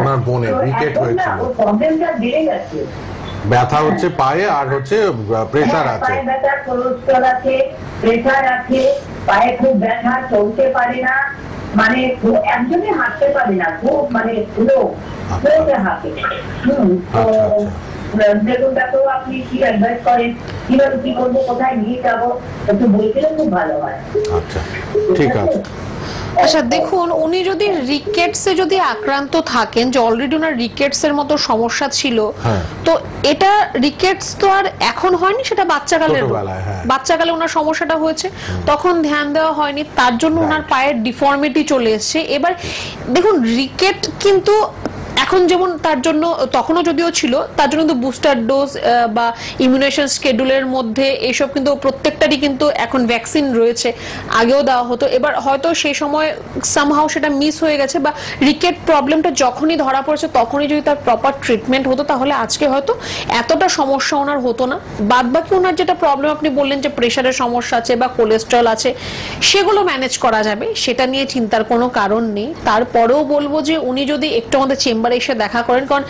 A: ওনার বোনের রিকেট হয়েছিল,
L: প্রবলেমটা বেড়ে গেছে।
A: ব্যথা হচ্ছে পায়ে আর হচ্ছে প্রেসার আছে,
L: ব্যথা, কোলেস্ট্রল আছে, প্রেসার আছে, পায়ে খুব ব্যথা, চলতে পারে না, মানে একজনই হাঁটতে পারে না, খুব মানে হাঁটে। দেখুন ডাক্তার, আপনি কি অ্যাডভাইস করেন, কিভাবে কি করবো, কোথায় নিয়ে যাবো, একটু বলছিলেন খুব ভালো হয়।
A: আচ্ছা, ঠিক আছে।
K: আচ্ছা দেখুন, উনি যদি রিকেটসে যদি আক্রান্ত থাকেন, যে অলরেডি ওনার রিকেটস এর মতো সমস্যা ছিল, তো এটা রিকেটস তো আর এখন হয়নি, সেটা বাচ্চাকালের, বাচ্চাকালে ওনার সমস্যাটা হয়েছে, তখন ধ্যান দেওয়া হয়নি, তার জন্য ওনার পায়ের ডিফর্মিটি চলে এসেছে। এবার দেখুন, রিকেট কিন্তু এখন যেমন তার জন্য তখনও যদিও ছিল, তার জন্য কিন্তু বুস্টার ডোজ বা ইমিউনেশন স্কেডুলের মধ্যে এইসব কিন্তু প্রত্যেকটারই কিন্তু এখন ভ্যাকসিন রয়েছে, আগেও দেওয়া হতো। এবার হয়তো সেই সময় সামহাও সেটা মিস হয়ে গেছে, বা রিকেট প্রবলেমটা যখনই ধরা পড়েছে তখনই যদি তার প্রপার ট্রিটমেন্ট হতো, তাহলে আজকে হয়তো এতটা সমস্যা ওনার হতো না। বাদ বাকি ওনার যেটা প্রবলেম আপনি বললেন যে প্রেশারের সমস্যা আছে বা কোলেস্ট্রল আছে, সেগুলো ম্যানেজ করা যাবে, সেটা নিয়ে চিন্তার কোনো কারণ নেই। তারপরেও বলবো যে উনি যদি একটু আমাদের চেম্বারে এসে দেখা করেন, কারণ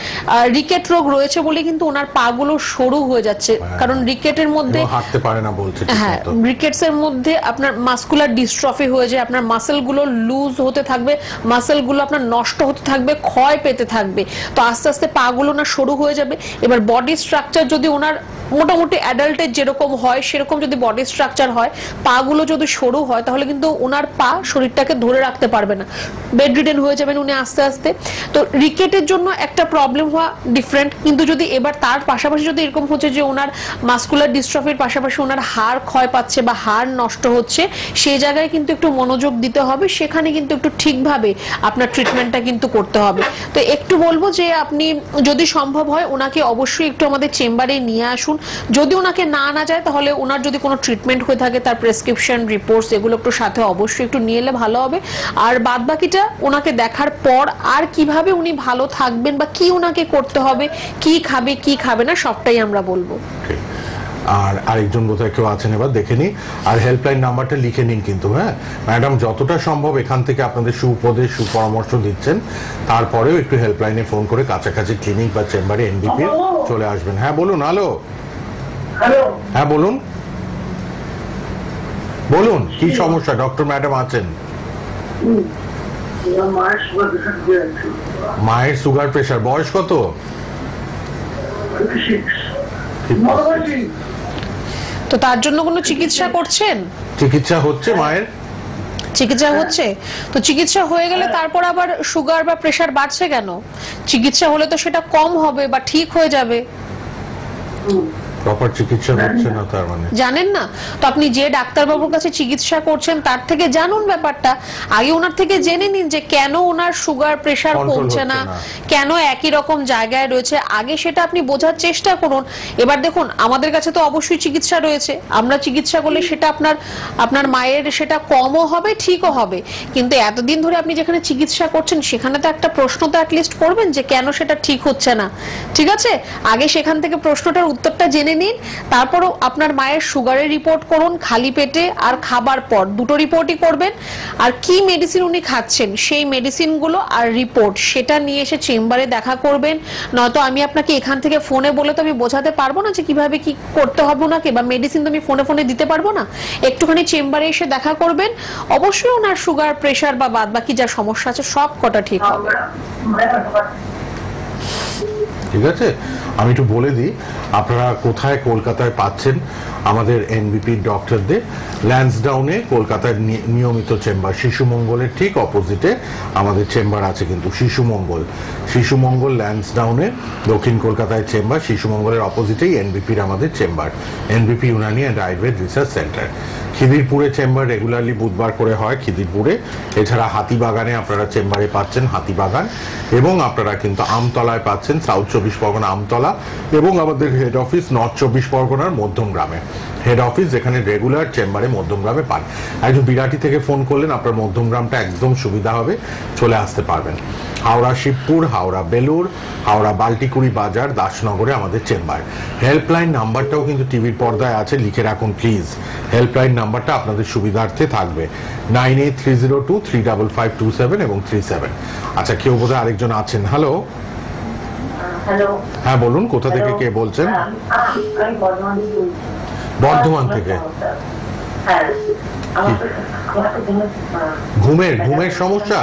K: রিকেট রোগ রয়েছে বলে কিন্তু ওনার পা গুলো সরু হয়ে যাচ্ছে, কারণ রিকেটের মধ্যে হাঁটতে পারে না বলছে। হ্যাঁ, রিকেটস এর মধ্যে আপনার মাসকুলার ডিস্ট্রফি হয়ে যায়, আপনার মাসেল গুলো লুজ হতে থাকবে, মাসেল গুলো আপনার নষ্ট হতে থাকবে, ক্ষয় পেতে থাকবে, তো আস্তে আস্তে পা গুলো না সরু হয়ে যাবে। এবার বডি স্ট্রাকচার যদি ওনার মোটামুটি অ্যাডাল্টের যেরকম হয় সেরকম যদি বডি স্ট্রাকচার হয়, পা গুলো যদি সরু হয়, তাহলে কিন্তু ওনার পা শরীরটাকে ধরে রাখতে পারবে না, বেড রিডেন হয়ে যাবেন উনি আস্তে আস্তে। তো রিকেটের জন্য একটা প্রবলেম হওয়া ডিফারেন্ট, কিন্তু যদি এবার তার পাশাপাশি যদি এরকম হচ্ছে যে ওনার মাসকুলার ডিস্ট্রফির পাশাপাশি ওনার হাড় ক্ষয় পাচ্ছে বা হাড় নষ্ট হচ্ছে, সেই জায়গায় কিন্তু একটু মনোযোগ দিতে হবে, সেখানে কিন্তু একটু ঠিকভাবে আপনার ট্রিটমেন্টটা কিন্তু করতে হবে। তো একটু বলবো যে আপনি যদি সম্ভব হয় ওনাকে অবশ্যই একটু আমাদের চেম্বারে নিয়ে আসুন। যদি ওনাকে না আনা যায়, তাহলে ওনার যদি কোনো ট্রিটমেন্ট হয়ে থাকে, তার প্রেসক্রিপশন রিপোর্টস এগুলো একটু সাথে অবশ্যই একটু নিয়ে এলে ভালো হবে। আর বাদ বাকিটা ওনাকে দেখার পর আর কিভাবে উনি ভালো থাকবেন বা কি ওনাকে করতে হবে, কি খাবে কি খাবে না, সবটাই আমরা বলবো।
A: আর আরেকজন বোধহয় কেউ আছেন, এবার দেখে নিন। আর হেল্পলাইন নাম্বারটা লিখে নিন কিন্তু। হ্যাঁ ম্যাডাম, যতটা সম্ভব এখান থেকে আপনাদের সুপদেশ সুপরামর্শ দিচ্ছেন, তারপরেও একটু হেল্পলাইনে ফোন করে কাছাকাছি ক্লিনিক বা চেম্বারে এনবিপি চলে আসবেন। হ্যাঁ বলুন। হ্যালো, হ্যাঁ বলুন বলুন, কি সমস্যা? ডক্টর ম্যাডাম আছেন। মায়ের সুগার প্রেশার, বয়স কত?
K: তো তার জন্য কোনো চিকিৎসা করছেন?
A: চিকিৎসা হচ্ছে, মায়ের
K: চিকিৎসা হচ্ছে। তো চিকিৎসা হয়ে গেলে তারপর আবার সুগার বা প্রেশার বাড়ছে কেন? চিকিৎসা হলে তো সেটা কম হবে বা ঠিক হয়ে যাবে।
A: প্রপার চিকিৎসা হচ্ছে না তার মানে?
K: জানেন না তো, আপনি যে ডাক্তারবাবুর কাছে চিকিৎসা করছেন তার থেকে জানুন ব্যাপারটা, আগে ওনার থেকে জেনে নিন যে কেন ওনার সুগার প্রেশার কমছে না, কেন একই রকম জায়গায় রয়েছে, আগে সেটা আপনি বোঝার চেষ্টা করুন। এবার দেখুন, আমাদের কাছে তো অবশ্যই চিকিৎসা রয়েছে, আমরা চিকিৎসা করলে সেটা আপনার মায়ের সেটা কমও হবে, ঠিকও হবে, কিন্তু এতদিন ধরে আপনি যেখানে চিকিৎসা করছেন সেখানে তো একটা প্রশ্ন তো অ্যাটলিস্ট করবেন যে কেন সেটা ঠিক হচ্ছে না। ঠিক আছে, আগে সেখান থেকে প্রশ্নটার উত্তরটা জেনে নিন, তারপরও আপনার মায়ের সুগারের রিপোর্ট করুন, খালি পেটে আর খাবার পর দুটো রিপোর্টই করবেন। আর কি মেডিসিন উনি খাচ্ছেন সেই মেডিসিনগুলো আর রিপোর্ট সেটা নিয়ে এসে চেম্বারে দেখা করবেন। নয়তো আমি আপনাকে এখান থেকে ফোনে বলে তো আমি বোঝাতে পারবো না যে কিভাবে কি করতে হবে ওনাকে, বা মেডিসিন তো আমি ফোনে ফোনে দিতে পারবো না। একটুখানি চেম্বারে এসে দেখা করবেন, অবশ্যই ওনার সুগার প্রেশার বা বাদ বাকি যা সমস্যা আছে সব কটা ঠিক হবে।
A: ঠিক আছে, আমি একটু বলে দিই আপনারা কোথায় কলকাতায় পাচ্ছেন আমাদের এনবিপির ডক্টরদের। ল্যান্সডাউনে কলকাতার নিয়মিত চেম্বার, শিশু মঙ্গলের ঠিক অপোজিটে আমাদের চেম্বার আছে, কিন্তু শিশু মঙ্গল ল্যান্সডাউনে দক্ষিণ কলকাতায় চেম্বার, শিশু মঙ্গলের অপোজিটেই এনবিপির আমাদের chamber, NBP Unani and Ayurveda research centre. খিদিরপুরে চেম্বার রেগুলারলি বুধবার করে হয় খিদিরপুরে, এছাড়া হাতিবাগানে আপনারা চেম্বারে পাচ্ছেন হাতিবাগান, এবং আপনারা কিন্তু আমতলায় পাচ্ছেন সাউথ 24 পরগনা আমতলা, এবং আমাদের হেড অফিস নর্থ 24 পরগনার মধ্যমগ্রামে হেড অফিস, যেখানে রেগুলার চেম্বারে মধ্যমগ্রামে পান। একজন বিরাটি থেকে ফোন করলেন, আপনার মধ্যমগ্রামটা একদম সুবিধা হবে, চলে আসতে পারবেন। হাওড়া শিবপুর, হাওড়া বেলুর, হাওড়া বাল্টিকুড়ি বাজার, দাসনগরে আমাদের চেম্বার। হেল্পলাইন নাম্বারটাও কিন্তু টিভির পর্দায় আছে, লিখে রাখুন প্লিজ। হেল্পলাইন নাম্বারটা আপনাদের সুবিধার্থে থাকবে 9830235527 এবং 37। আচ্ছা, কেউ বোধহয় আরেকজন আছেন। হ্যালো, হ্যাঁ বলুন, কোথা থেকে কে বলছেন? বর্ধমান থেকে। ঘুমের সমস্যা?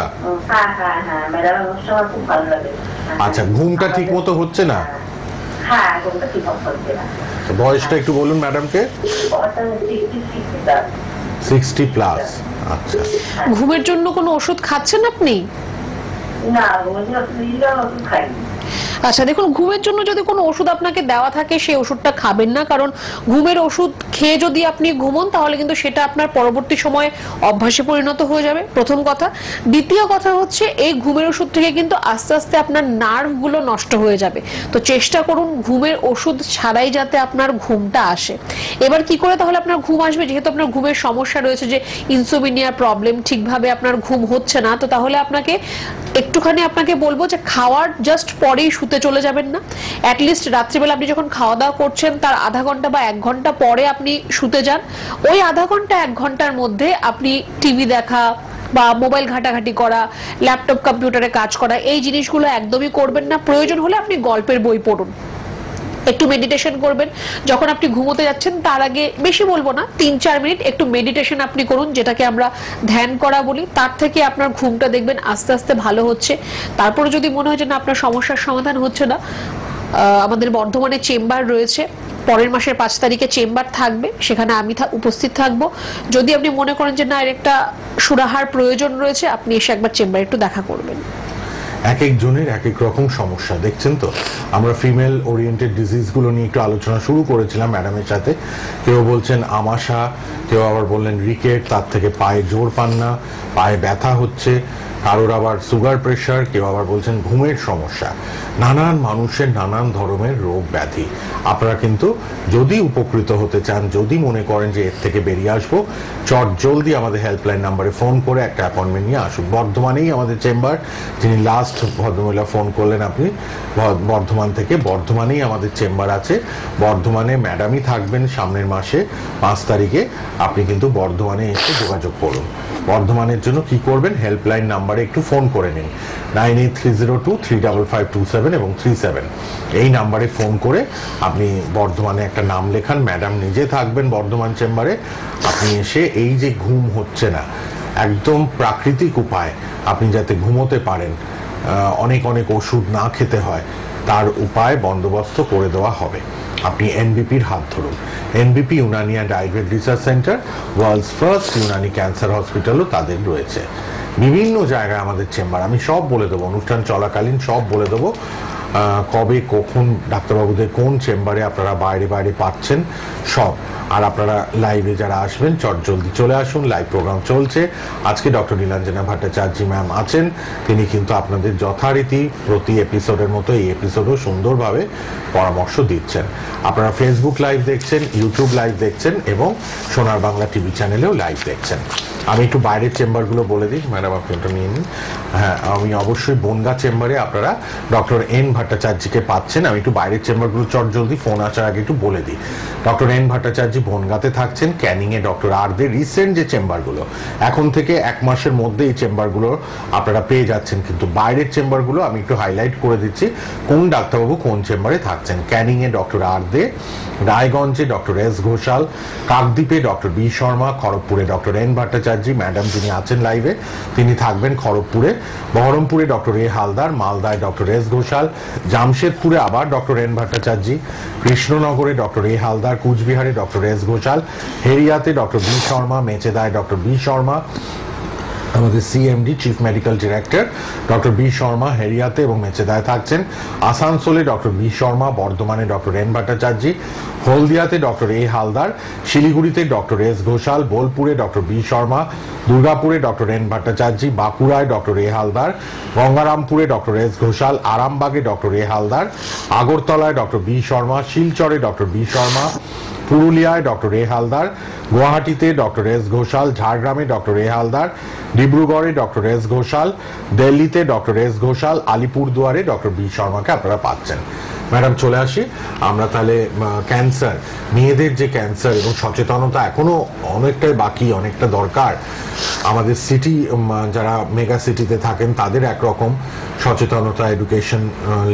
A: আচ্ছা, ঘুমটা ঠিক মতো হচ্ছে না? বয়সটা একটু বলুন ম্যাডামকে। 60+। আচ্ছা,
K: ঘুমের জন্য কোনো ওষুধ খাচ্ছেন আপনি?
L: না, ওষুধ খাইনি।
K: আচ্ছা দেখুন, ঘুমের জন্য যদি কোনো ওষুধ আপনাকে দেওয়া থাকে সেই ওষুধটা খাবেন না, কারণ ঘুমের ওষুধ খেয়ে যদি আপনি ঘুমন তাহলে কিন্তু সেটা আপনার পরবর্তী সময়ে অভ্যাসে পরিণত হয়ে যাবে, প্রথম কথা। দ্বিতীয় কথা হচ্ছে, এই ঘুমের ওষুধ থেকে কিন্তু আস্তে আস্তে আপনার নার্ভগুলো নষ্ট হয়ে যাবে। তো চেষ্টা করুন ঘুমের ওষুধ ছাড়াই যাতে আপনার ঘুমটা আসে। এবার কি করে তাহলে আপনার ঘুম আসবে? যেহেতু আপনার ঘুমের সমস্যা রয়েছে, যে ইনসোমিনিয়া প্রবলেম, ঠিকভাবে আপনার ঘুম হচ্ছে না, তো তাহলে একটুখানি আপনাকে বলবো যে খাওয়ার জাস্ট পরেই শুতে চলে যাবেন না। অ্যাটলিস্ট রাত্রিবেলা আপনি যখন খাওয়া দাওয়া করছেন তার আধা ঘন্টা বা 1 ঘন্টা পরে আপনি শুতে যান। ওই আধা ঘন্টা 1 ঘন্টার মধ্যে আপনি টিভি দেখা বা মোবাইল ঘাটাঘাটি করা, ল্যাপটপ কম্পিউটারে কাজ করা, এই জিনিসগুলো একদমই করবেন না। প্রয়োজন হলে আপনি গল্পের বই পড়ুন, একটু মেডিটেশন করবেন। যখন আপনি ঘুমোতে যাচ্ছেন তার আগে, বেশি বলবো না, 3-4 মিনিট একটু মেডিটেশন আপনি করুন, যেটাকে আমরা ধ্যান করা বলি। তার থেকে আপনার ঘুমটা দেখবেন আস্তে আস্তে ভালো হচ্ছে। তারপরে যদি মনে হয় যে না, আপনার সমস্যার সমাধান হচ্ছে না, আমাদের বর্ধমানে চেম্বার রয়েছে, পরের মাসের 5 তারিখে চেম্বার থাকবে, সেখানে আমি উপস্থিত থাকব। যদি আপনি মনে করেন যে না, এর একটা সুরাহার প্রয়োজন রয়েছে, আপনি এসে একবার চেম্বারে একটু দেখা করবেন।
A: এক একজনের এক এক রকম সমস্যা, দেখছেন তো। আমরা ফিমেল ওরিয়েন্টেড ডিজিজগুলো নিয়ে একটু আলোচনা শুরু করেছিলাম ম্যাডামের সাথে। কেউ বলছেন আমাশা, কেউ আবার বললেন রিকেট, তার থেকে পায়ে জোর পান না, পায়ে ব্যথা হচ্ছে, কারোর আবার সুগার প্রেশার, কেউ আবার বলছেন ঘুমের সমস্যা। নানান মানুষের নানান ধরনের রোগ ব্যাধি। আপনারা কিন্তু যদি উপকৃত হতে চান, যদি মনে করেন যে এর থেকে বেরিয়ে আসবো, জলদি আমাদের হেল্পলাইন নাম্বারে ফোন করে একটা অ্যাপয়েন্টমেন্ট নিয়ে আসুন। বর্ধমানেই আমাদের চেম্বার, যিনি লাস্ট ভদ্রমহিলা ফোন করলেন আপনি বর্ধমান থেকে, বর্ধমানেই আমাদের চেম্বার আছে। বর্ধমানে ম্যাডামই থাকবেন সামনের মাসে 5 তারিখে। আপনি কিন্তু বর্ধমানে এসে যোগাযোগ করুন। বর্ধমানের জন্য কি করবেন, হেল্পলাইন নাম্বারে একটু ফোন করে নিন, 9830235527 এবং 37। এই নাম্বারে ফোন করে আপনি বর্ধমানে একটা নাম লেখান, ম্যাডাম নিজে থাকবেন বর্ধমান চেম্বারে। আপনি এসে এই যে ঘুম হচ্ছে না, একদম প্রাকৃতিক উপায় আপনি যাতে ঘুমোতে পারেন, অনেক অনেক ওষুধ না খেতে হয়, তার উপায় বন্দোবস্ত করে দেওয়া হবে। আপনি এনবিপির হাত ধরুন। NBP Unani and Ayurveda research centre, world's first Unani cancer হসপিটালও তাদের রয়েছে। বিভিন্ন জায়গায় আমাদের চেম্বার, আমি সব বলে দেবো, অনুষ্ঠান চলাকালীন সব বলে দেবো, কবে কখন ডাক্তারবাবুদের কোন চেম্বারে আপনারা বাইরে বাইরে পাচ্ছেন সব। আর আপনারা লাইভে যারা আসবেন জলদি চলে আসুন, লাইভ প্রোগ্রাম চলছে। আজকে ডক্টর নীলাঞ্জনা ভট্টাচার্য ম্যাম আছেন, তিনি কিন্তু আপনাদের যথারীতি প্রতি এপিসোডের মতো এই এপিসোডও সুন্দরভাবে পরামর্শ দিচ্ছেন। আপনারা ফেসবুক লাইভ দেখছেন, ইউটিউব লাইভ দেখছেন এবং সোনার বাংলা টিভি চ্যানেলেও লাইভ দেখছেন। আমি একটু বাইরের চেম্বারগুলো বলে দিই, ম্যাডাম আপনি ওটা নিয়ে নিন। হ্যাঁ, আমি অবশ্যই বনগা চেম্বারে আপনারা ডক্টর এন ভট্টাচার্যকে পাচ্ছেন। আমি একটু বাইরের চেম্বারগুলো জলদি ফোন আসার আগে একটু বলে দিই। ডক্টর এন ভট্টাচার্য চ্যাটার্জি বনগাঁতে থাকছেন, ক্যানিং এ ডক্টর আর দে। রিসেন্ট যে চেম্বারগুলো, এখন থেকে 1 মাসের মধ্যে এই চেম্বারগুলো আপনারা পেয়ে যাচ্ছেন, কিন্তু বাইরের চেম্বারগুলো আমি একটু হাইলাইট করে দিচ্ছি কোন ডাক্তারবাবু কোন চেম্বারে থাকছেন। ক্যানিং এ ডক্টর আর দে, রায়গঞ্জে ডক্টর এস ঘোষাল, কাকদ্বীপে ডক্টর বি শর্মা, খড়গপুরে ডক্টর এন ভট্টাচার্য, ম্যাডাম যিনি আছেন লাইভে তিনি থাকবেন খড়গপুরে, বহরমপুরে ডক্টর এ হালদার, মালদায় ডক্টর এস ঘোষাল, জামশেদপুরে আবার ডক্টর এন ভট্টাচার্য, কৃষ্ণনগরে ডক্টর এ হালদার, কুচবিহারে ডক্টর এস ঘোষাল, হেরিয়াতে ডক্টর বি শর্মা, মেচেদায় ডক্টর বি শর্মা, আমাদের CMD chief medical director doctor B Sharma হেরিয়াতে এবং মেচেদায় থাকছেন। আসানসোলে ডক্টর বি শর্মা, বর্ধমানে ডক্টর এন ভট্টাচার্য, হলদিয়াতে ডক্টর এ হালদার, শিলিগুড়িতে ডক্টর এস ঘোষাল, বোলপুরে ডক্টর বি শর্মা, দুর্গাপুরে ডক্টর এন ভট্টাচার্য, বাঁকুড়ায় ডক্টর এ হালদার, গঙ্গারামপুরে ডক্টর এস ঘোষাল, আরামবাগে ডক্টর এ হালদার, আগরতলায় ডক্টর বি শর্মা, শিলচরে ডক্টর বি শর্মা, পুরুলিয়ায় ডক্টর এ হালদার, গুয়াহাটিতে ডক্টর এস ঘোষাল, ঝাড়গ্রামে ডক্টর এ হালদার, ডিব্রুগড়ে ডক্টর এস ঘোষাল, দিল্লিতে ডক্টর এস ঘোষাল, আলিপুরদুয়ারে ডক্টর বি শর্মাকে আপনারা পাচ্ছেন। ম্যাডাম চলে আসি আমরা তাহলে। ক্যান্সার, মেয়েদের যে ক্যান্সার এবং সচেতনতা এখনো অনেকটাই বাকি, অনেকটা দরকার। আমাদের সিটি যারা মেগা সিটিতে থাকেন তাদের একরকম সচেতনতা, এডুকেশন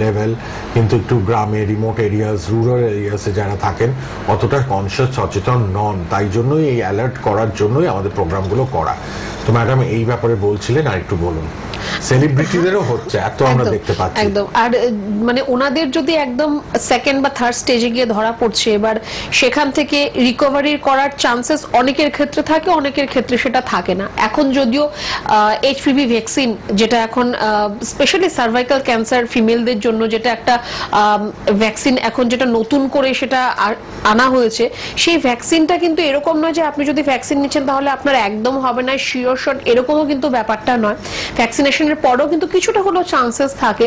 A: লেভেল, কিন্তু একটু গ্রামে, রিমোট এরিয়াস, রুরাল এরিয়াসে যারা থাকেন অতটা কনসিয়াস সচেতন নন। তাই জন্যই এই অ্যালার্ট করার জন্যই আমাদের প্রোগ্রামগুলো করা। তো ম্যাডাম এই ব্যাপারে বলছিলেন, আর একটু বলুন। সেলিব্রিটিদেরও হচ্ছে, এত আমরা দেখতে পাচ্ছি
K: একদম। আর মানে ওনাদের যদি একদম সেকেন্ড বা থার্ড স্টেজে গিয়ে ধরা পড়ছে, এবার সেখান থেকে রিকভারি করার চান্সেস অনেকের ক্ষেত্রে থাকে, অনেকের ক্ষেত্রে সেটা থাকে না। এখন যদিও এইচপিভি ভ্যাকসিন, যেটা এখন স্পেশালি সার্ভাইকাল ক্যান্সার ফিমেলদের জন্য যেটা একটা ভ্যাকসিন এখন যেটা নতুন করে সেটা আনা হয়েছে, সেই ভ্যাকসিনটা কিন্তু এরকম নয় যে আপনি যদি ভ্যাকসিন নিচ্ছেন তাহলে আপনার একদম হবে না, শিওর শট এরকমও কিন্তু ব্যাপারটা নয়। ভ্যাকসিনেশনের পরেও কিন্তু কিছুটা হলেও চান্সেস থাকে।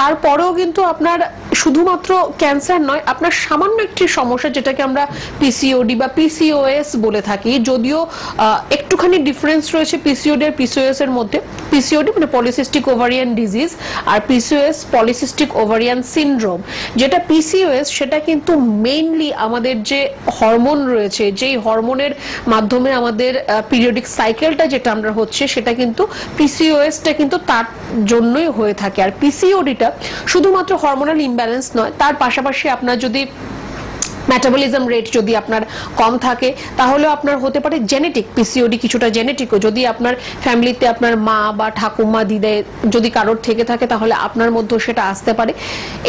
K: তারপরেও কিন্তু আপনার শুধুমাত্র ক্যান্সার নয়, আপনার সামান্য একটি সমস্যা যেটাকে আমরা পিসিওডি বা পিসিওএস বলে থাকি, যদিও একটুখানি ডিফারেন্স রয়েছে পিসিওডি আর পিসিওএস এর মধ্যে। পিসিওডি মানে পলিসিস্টিক ওভারিয়ান ডিজিজ, আর পিসিওএস পলিসিস্টিক ওভারিয়ান সিনড্রোম। যেটা পিসিওএস সেটা কিন্তু মেইনলি আমাদের যে হরমোন রয়েছে, যেই হরমোনের মাধ্যমে আমাদের পিরিয়ডিক সাইকেলটা যেটা আমরা হচ্ছে, সেটা কিন্তু পিসিওএসটা কিন্তু তার জন্যই হয়ে থাকে। আর পিসিওডিটা শুধুমাত্র হরমোনাল ইমব্যালেন্স নয়, তার পাশাপাশি আপনার যদি মেটাবলিজম রেট যদি আপনার কম থাকে তাহলে আপনার হতে পারে জেনেটিক পিসিওডি, কিছুটা জেনেটিকও। যদি আপনার ফ্যামিলিতে আপনার মা বা ঠাকুমা, দিদা যদি কারোর থেকে থাকে তাহলে আপনার মধ্যেও সেটা আসতে পারে।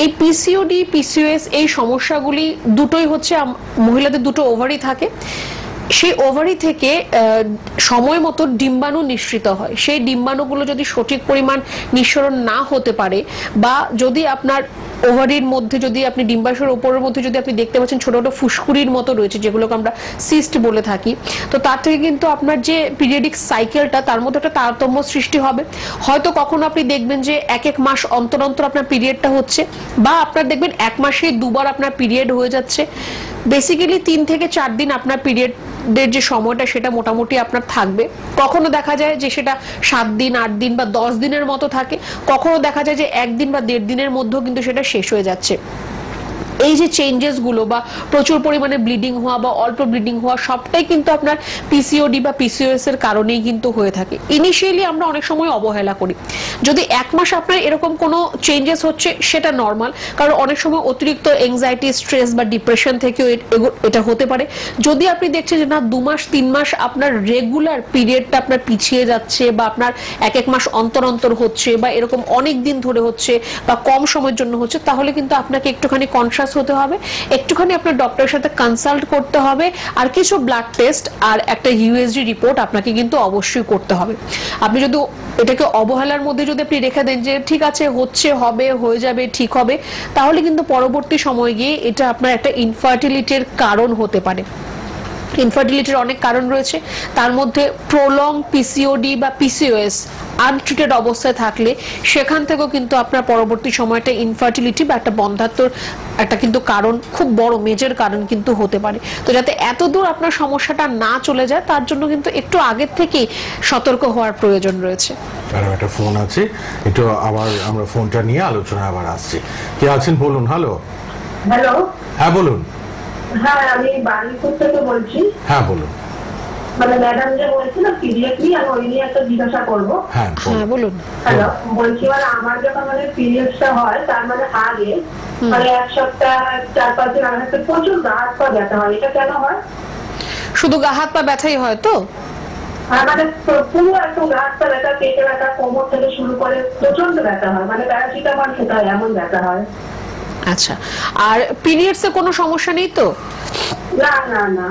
K: এই পিসিওডি, পিসিওএস এই সমস্যাগুলি দুটোই হচ্ছে, মহিলাদের দুটো ওভারি থাকে, সেই ওভারি থেকে সময় মতো ডিম্বাণু নিঃসৃত হয়। সেই ডিম্বাণুগুলো যদি সঠিক পরিমাণ নিঃসরণ না হতে পারে, বা যদি আপনার ওভারির মধ্যে যদি আপনি ডিম্বাশয়ের উপরের মধ্যে যদি আপনি দেখতে পাচ্ছেন ছোট ছোট ফুসকুড়ির মতো রয়েছে, যেগুলোকে আমরা সিস্ট বলে থাকি, তো তার থেকে কিন্তু আপনার যে পিরিয়ডিক সাইকেলটা তার মধ্যে একটা তারতম্য সৃষ্টি হবে। হয়তো কখনো আপনি দেখবেন যে এক এক মাস অন্তর অন্তর আপনার পিরিয়ডটা হচ্ছে, বা আপনার দেখবেন 1 মাসে 2 বার আপনার পিরিয়ড হয়ে যাচ্ছে। বেসিক্যালি 3 থেকে 4 দিন আপনার পিরিয়ডের যে সময়টা সেটা মোটামুটি আপনার থাকবে। কখনো দেখা যায় যে সেটা 7 দিন, 8 দিন বা 10 দিনের মতো থাকে, কখনো দেখা যায় যে 1 দিন বা 1.5 দিনের মধ্যেও কিন্তু সেটা শেষ হয়ে যাচ্ছে। এই যে চেঞ্জেস গুলো বা প্রচুর পরিমাণে ব্লিডিং হওয়া বা অল্প ব্লিডিং হওয়া, সবটাই কিন্তু আপনার পিসিওডি বা পিসিওএস এর কারণেই কিন্তু হয়ে থাকে। ইনিশিয়ালি আমরা অনেক সময় অবহেলা করি। যদি 1 মাস আপনার এরকম কোনো চেঞ্জেস হচ্ছে সেটা নর্মাল, কারণ অনেক সময় অতিরিক্ত এংজাইটি, স্ট্রেস বা ডিপ্রেশন থেকেও এটা হতে পারে। যদি আপনি দেখছেন যে না 2 মাস 3 মাস আপনার রেগুলার পিরিয়ডটা আপনার পিছিয়ে যাচ্ছে, বা আপনার এক এক মাস অন্তর অন্তর হচ্ছে, বা এরকম অনেক দিন ধরে হচ্ছে, বা কম সময়ের জন্য হচ্ছে, তাহলে কিন্তু আপনাকে একটুখানি কনসাস হতে হবে, একটুখানি আপনার ডক্টরের সাথে কনসাল্ট করতে হবে, আর কিছু ব্লাড টেস্ট আর একটা ইউএসজি রিপোর্ট আপনাকে কিন্তু অবশ্যই করতে হবে। আপনি যদি এটাকে অবহেলার মধ্যে যদি আপনি রেখে দেন যে ঠিক আছে হচ্ছে, হবে, হয়ে যাবে, ঠিক হবে, তাহলে কিন্তু পরবর্তী সময়ে গিয়ে এটা আপনার একটা ইনফার্টিলিটির কারণ হতে পারে। ইনফার্টিলিটির অনেক কারণ রয়েছে, তার মধ্যে প্রলং পিসিওডি বা পিসিওএস আনট্রিটেড অবস্থায় থাকলে সেখান থেকেও কিন্তু আপনার পরবর্তী সময়টা ইনফার্টিলিটি বা একটা বন্ধ্যাত্বর একটা কিন্তু কারণ, খুব বড় মেজর কারণ কিন্তু হতে পারে। তো যাতে এত দূর আপনার সমস্যাটা না চলে যায় তার জন্য কিন্তু একটু আগের থেকেই সতর্ক হওয়ার প্রয়োজন রয়েছে।
A: একটা ফোন আছে, একটু আবার আমরা ফোনটা নিয়ে আলোচনা আবার আসছি। কে আছেন বলুন। হ্যালো।
L: হ্যালো।
A: হ্যাঁ বলুন।
L: হ্যাঁ, আমি বারুইপুর থেকে বলছি।
A: হ্যাঁ বলুন।
L: মানে ম্যাডাম যে বলছিল পিরিয়ড নিয়ে, আমি ওই নিয়ে একটা জিজ্ঞাসা করবো।
A: হ্যাঁ বলুন।
L: হ্যালো, বলছি মানে আমার যখন মানে পিরিয়ডসটা হয় তার মানে আগে মানে এক সপ্তাহ 4-5 দিন আগে প্রচুর গা হাত পা ব্যথা হয়, এটা কেন হয়?
K: শুধু গা হাত পা ব্যথাই হয় তো?
L: মানে পুরো একটু গা হাত পা ব্যথা, পেটে ব্যথা, কোমর থেকে শুরু করে প্রচন্ড ব্যথা হয়, মানে প্যারাসিটামল খেতে হয় এমন ব্যথা হয়।
K: আচ্ছা, আর পিরিয়ডস এ কোনো সমস্যা নেই তো?
L: না না না।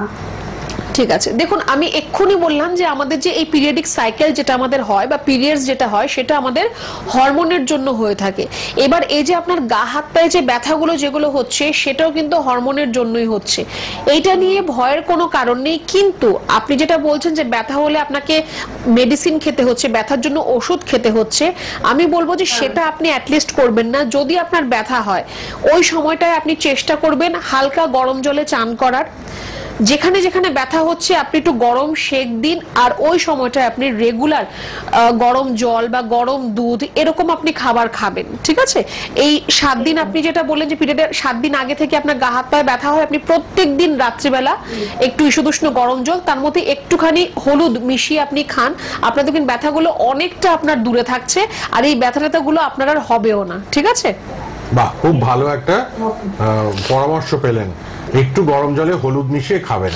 K: ঠিক আছে, দেখুন আমি এক্ষুনি বললাম যে আমাদের যে এই পিরিয়ডিক সাইকেল যেটা আমাদের হয় বা পিরিয়ডস যেটা হয় সেটা আমাদের হরমোনের জন্য হয়ে থাকে। এবার এই যে আপনার গা হাত পায়ে যে ব্যথাগুলো যেগুলো হচ্ছে সেটাও কিন্তু হরমোনের জন্যই হচ্ছে, এইটা নিয়ে ভয়ের কোনো কারণ নেই। কিন্তু আপনি যেটা বলছেন যে ব্যথা হলে আপনাকে মেডিসিন খেতে হচ্ছে, ব্যথার জন্য ওষুধ খেতে হচ্ছে, আমি বলবো যে সেটা আপনি অ্যাটলিস্ট করবেন না। যদি আপনার ব্যথা হয় ওই সময়টায় আপনি চেষ্টা করবেন হালকা গরম জলে চান করার, যেখানে যেখানে ব্যথা হচ্ছে আপনি একটু গরম সেক দিন, আর ওই সময়টায় আপনি রেগুলার গরম জল বা গরম দুধ এরকম আপনি খাবার খাবেন, ঠিক আছে? এই 7 দিন আপনি যেটা বললেন যে পিরিয়ডের 7 দিন আগে থেকে আপনার গা হাত পায়ে ব্যথা হয়, আপনি প্রত্যেক দিন রাত্রিবেলা একটু ঈষদুষ্ণ গরম জল তার মধ্যে একটুখানি হলুদ মিশিয়ে আপনি খান, আপনার দেখবেন ব্যথাগুলো অনেকটা আপনার দূরে থাকছে, আর এই ব্যথাগুলো আপনার আর হবেও না, ঠিক আছে?
A: বাহ, খুব ভালো একটা পরামর্শ পেলেন। একটু গরম জলে হলুদ মিশিয়ে খাবেন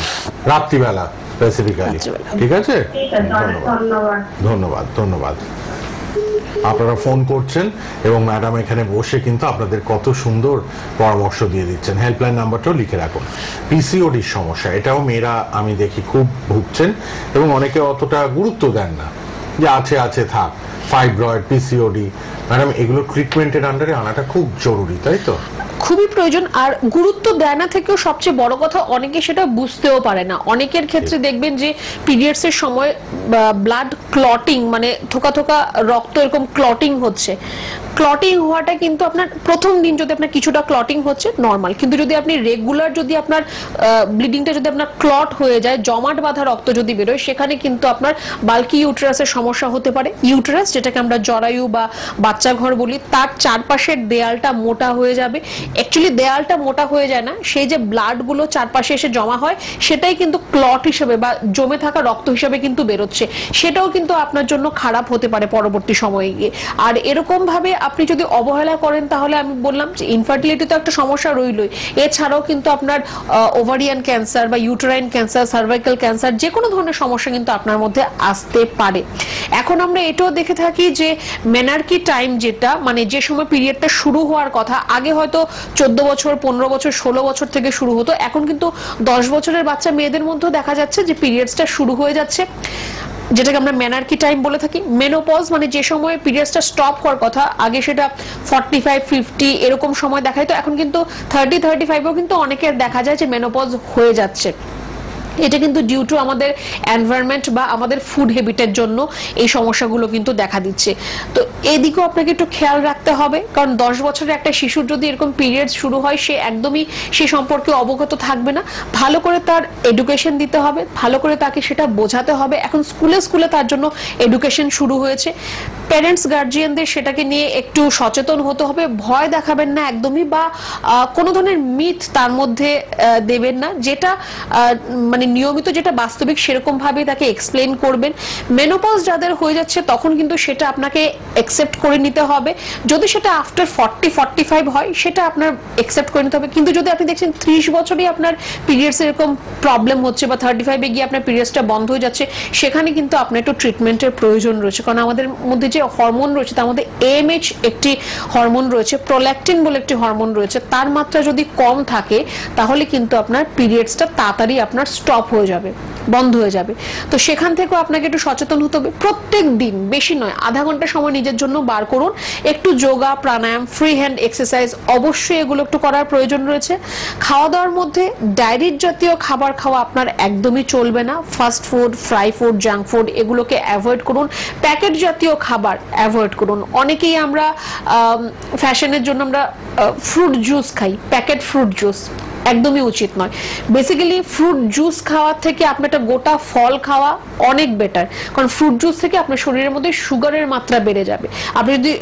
A: রাত্রিবেলা স্পেসিফিক্যালি, ঠিক আছে? ধন্যবাদ ধন্যবাদ। আপনারা ফোন করছেন এবং ম্যাডাম এখানে বসে কিন্তু আপনাদের কত সুন্দর পরামর্শ দিয়ে দিচ্ছেন। হেল্পলাইন নাম্বারটাও লিখে রাখুন। পিসিওডির সমস্যা, এটাও মেয়েরা আমি দেখি খুব ভুগছেন এবং অনেকে অতটা গুরুত্ব দেন না, যে আছে আছে থাক। ফাইব্রয়েড, পিসিওডি, ম্যাডাম এগুলো ট্রিটমেন্টের আন্ডারে আনাটা খুব জরুরি, তাই তো?
K: খুবই প্রয়োজন। আর গুরুত্ব দেয় না থেকেও সবচেয়ে বড় কথা অনেকে সেটা বুঝতেও পারে না। অনেকের ক্ষেত্রে দেখবেন যে পিরিয়ডস এর সময় ব্লাড ক্লটিং, মানে থোকা থোকা রক্ত এরকম ক্লটিং হচ্ছে। ক্লটিং হওয়াটা কিন্তু আপনার প্রথম দিন যদি আপনার কিছুটা ক্লটিং হচ্ছে নরমাল, কিন্তু যদি আপনি রেগুলার যদি আপনার ব্লিডিংটা যদি আপনার ক্লট হয়ে যায়, জমাট বাঁধা রক্ত যদি বেরোয়, সেখানে কিন্তু আপনার বাল্কি ইউটেরাসের সমস্যা হতে পারে। ইউটেরাস যেটাকে আমরা জরায়ু বা বাচ্চা ঘর বলি, তার চারপাশের দেয়ালটা মোটা হয়ে যাবে। অ্যাকচুয়ালি দেয়ালটা মোটা হয়ে যায় না, সেই যে ব্লাড গুলো চারপাশে এসে জমা হয় সেটাই কিন্তু ক্লট হিসেবে বা জমে থাকা রক্ত হিসেবে কিন্তু বেরোচ্ছে, সেটাও কিন্তু আপনার জন্য খারাপ হতে পারে পরবর্তী সময়ে গিয়ে। আর এরকম ভাবে আপনি যদি অবহেলা করেন তাহলে আমি বললাম যে ইনফার্টিলিটি তো একটা সমস্যা রইলই, এছাড়াও কিন্তু আপনার ওভারিয়ান ক্যান্সার বা ইউটেরাইন ক্যান্সার, সার্ভাইকাল ক্যান্সার, যে কোনো ধরনের সমস্যা কিন্তু আপনার মধ্যে আসতে পারে। এখন আমরা এটাও দেখে থাকি যে মেনার্কি টাইম যেটা, মানে যে সময় পিরিয়ডটা শুরু হওয়ার কথা, আগে হয়তো 14 বছর, 15 বছর, 16 বছর থেকে শুরু হতো, এখন কিন্তু 10 বছরের বাচ্চা মেয়েদের মধ্যেও দেখা যাচ্ছে যে পিরিয়ডসটা শুরু হয়ে যাচ্ছে, যেটাকে আমরা মেনার্কি টাইম বলে থাকি। মেনোপজ মানে যে সময় পিরিয়ডসটা স্টপ হওয়ার কথা, আগে সেটা 45-50 এরকম সময় দেখায়, তো এখন কিন্তু 30-35-ও কিন্তু অনেকের দেখা যায় যে মেনোপজ হয়ে যাচ্ছে। এটা কিন্তু ডিউ টু আমাদের এনভায়রনমেন্ট বা আমাদের ফুড হ্যাবিটের জন্য এই সমস্যাগুলো কিন্তু দেখা দিচ্ছে। তো এদিকেও আপনাকে একটু খেয়াল রাখতে হবে, কারণ 10 বছরের একটা শিশুর যদি এরকম পিরিয়ড শুরু হয়, সে একদমই সে সম্পর্কে অবগত থাকবে না। ভালো করে তার এডুকেশন দিতে হবে, ভালো করে তাকে সেটা বোঝাতে হবে। এখন স্কুলে স্কুলে তার জন্য এডুকেশন শুরু হয়েছে, প্যারেন্টস গার্জিয়ানদের সেটাকে নিয়ে একটু সচেতন হতে হবে। ভয় দেখাবেন না একদমই, বা কোনো ধরনের মিথ তার মধ্যে দেবেন না, যেটা মানে নিয়মিত যেটা বাস্তবিক সেরকম ভাবে তাকে এক্সপ্লেন করবেন। মেনোপজ যাদের হয়ে যাচ্ছে তখন কিন্তু সেটা আপনাকে অ্যাকসেপ্ট করে নিতে হবে। যদি সেটা আফটার 40-45 হয় সেটা আপনার অ্যাকসেপ্ট করে নিতে হবে। কিন্তু যদি আপনি দেখছেন 30 বছরই আপনার পিরিয়ডস এরকম প্রবলেম হচ্ছে বা 35-এ গিয়ে আপনার পিরিয়ডসটা বন্ধ হয়ে যাচ্ছে, সেখানে কিন্তু আপনার একটু ট্রিটমেন্টের প্রয়োজন রয়েছে। কারণ আমাদের মধ্যে যে হরমোন রয়েছে তার মধ্যে AMH একটি হরমোন রয়েছে, প্রোল্যাকটিন বলে একটি হরমোন রয়েছে, তার মাত্রা যদি কম থাকে তাহলে কিন্তু আপনার পিরিয়ডসটা তাড়াতাড়ি আপনার স্টপ হয়ে যাবে, বন্ধ হয়ে যাবে। তো সেখান থেকেও আপনাকে একটু সচেতন হতে হবে। প্রত্যেক দিন, বেশি নয়, আধা ঘন্টা সময় নিজের জন্য বার করুন, একটু যোগা, প্রাণায়াম, ফ্রি হ্যান্ড এক্সারসাইজ, অবশ্যই এগুলো একটু করার প্রয়োজন রয়েছে। খাওয়া দাওয়ার মধ্যে ডায়েরির জাতীয় খাবার খাওয়া আপনার একদমই চলবে না। Fast food, fry food, junk food এগুলোকে অ্যাভয়েড করুন। প্যাকেট জাতীয় খাবার অ্যাভয়েড করুন। অনেকেই আমরা ফ্যাশনের জন্য আমরা ফ্রুট জুস খাই, প্যাকেট ফ্রুট জুস, একদমই উচিত নয়। বেসিক্যালি ফ্রুট জুস খাওয়ার থেকে আপনার একটা গোটা ফল খাওয়া অনেক বেটার, কারণ ফ্রুট জুস থেকে আপনার শরীরের মধ্যে সুগারের মাত্রা বেড়ে যাবে। আপনি যদি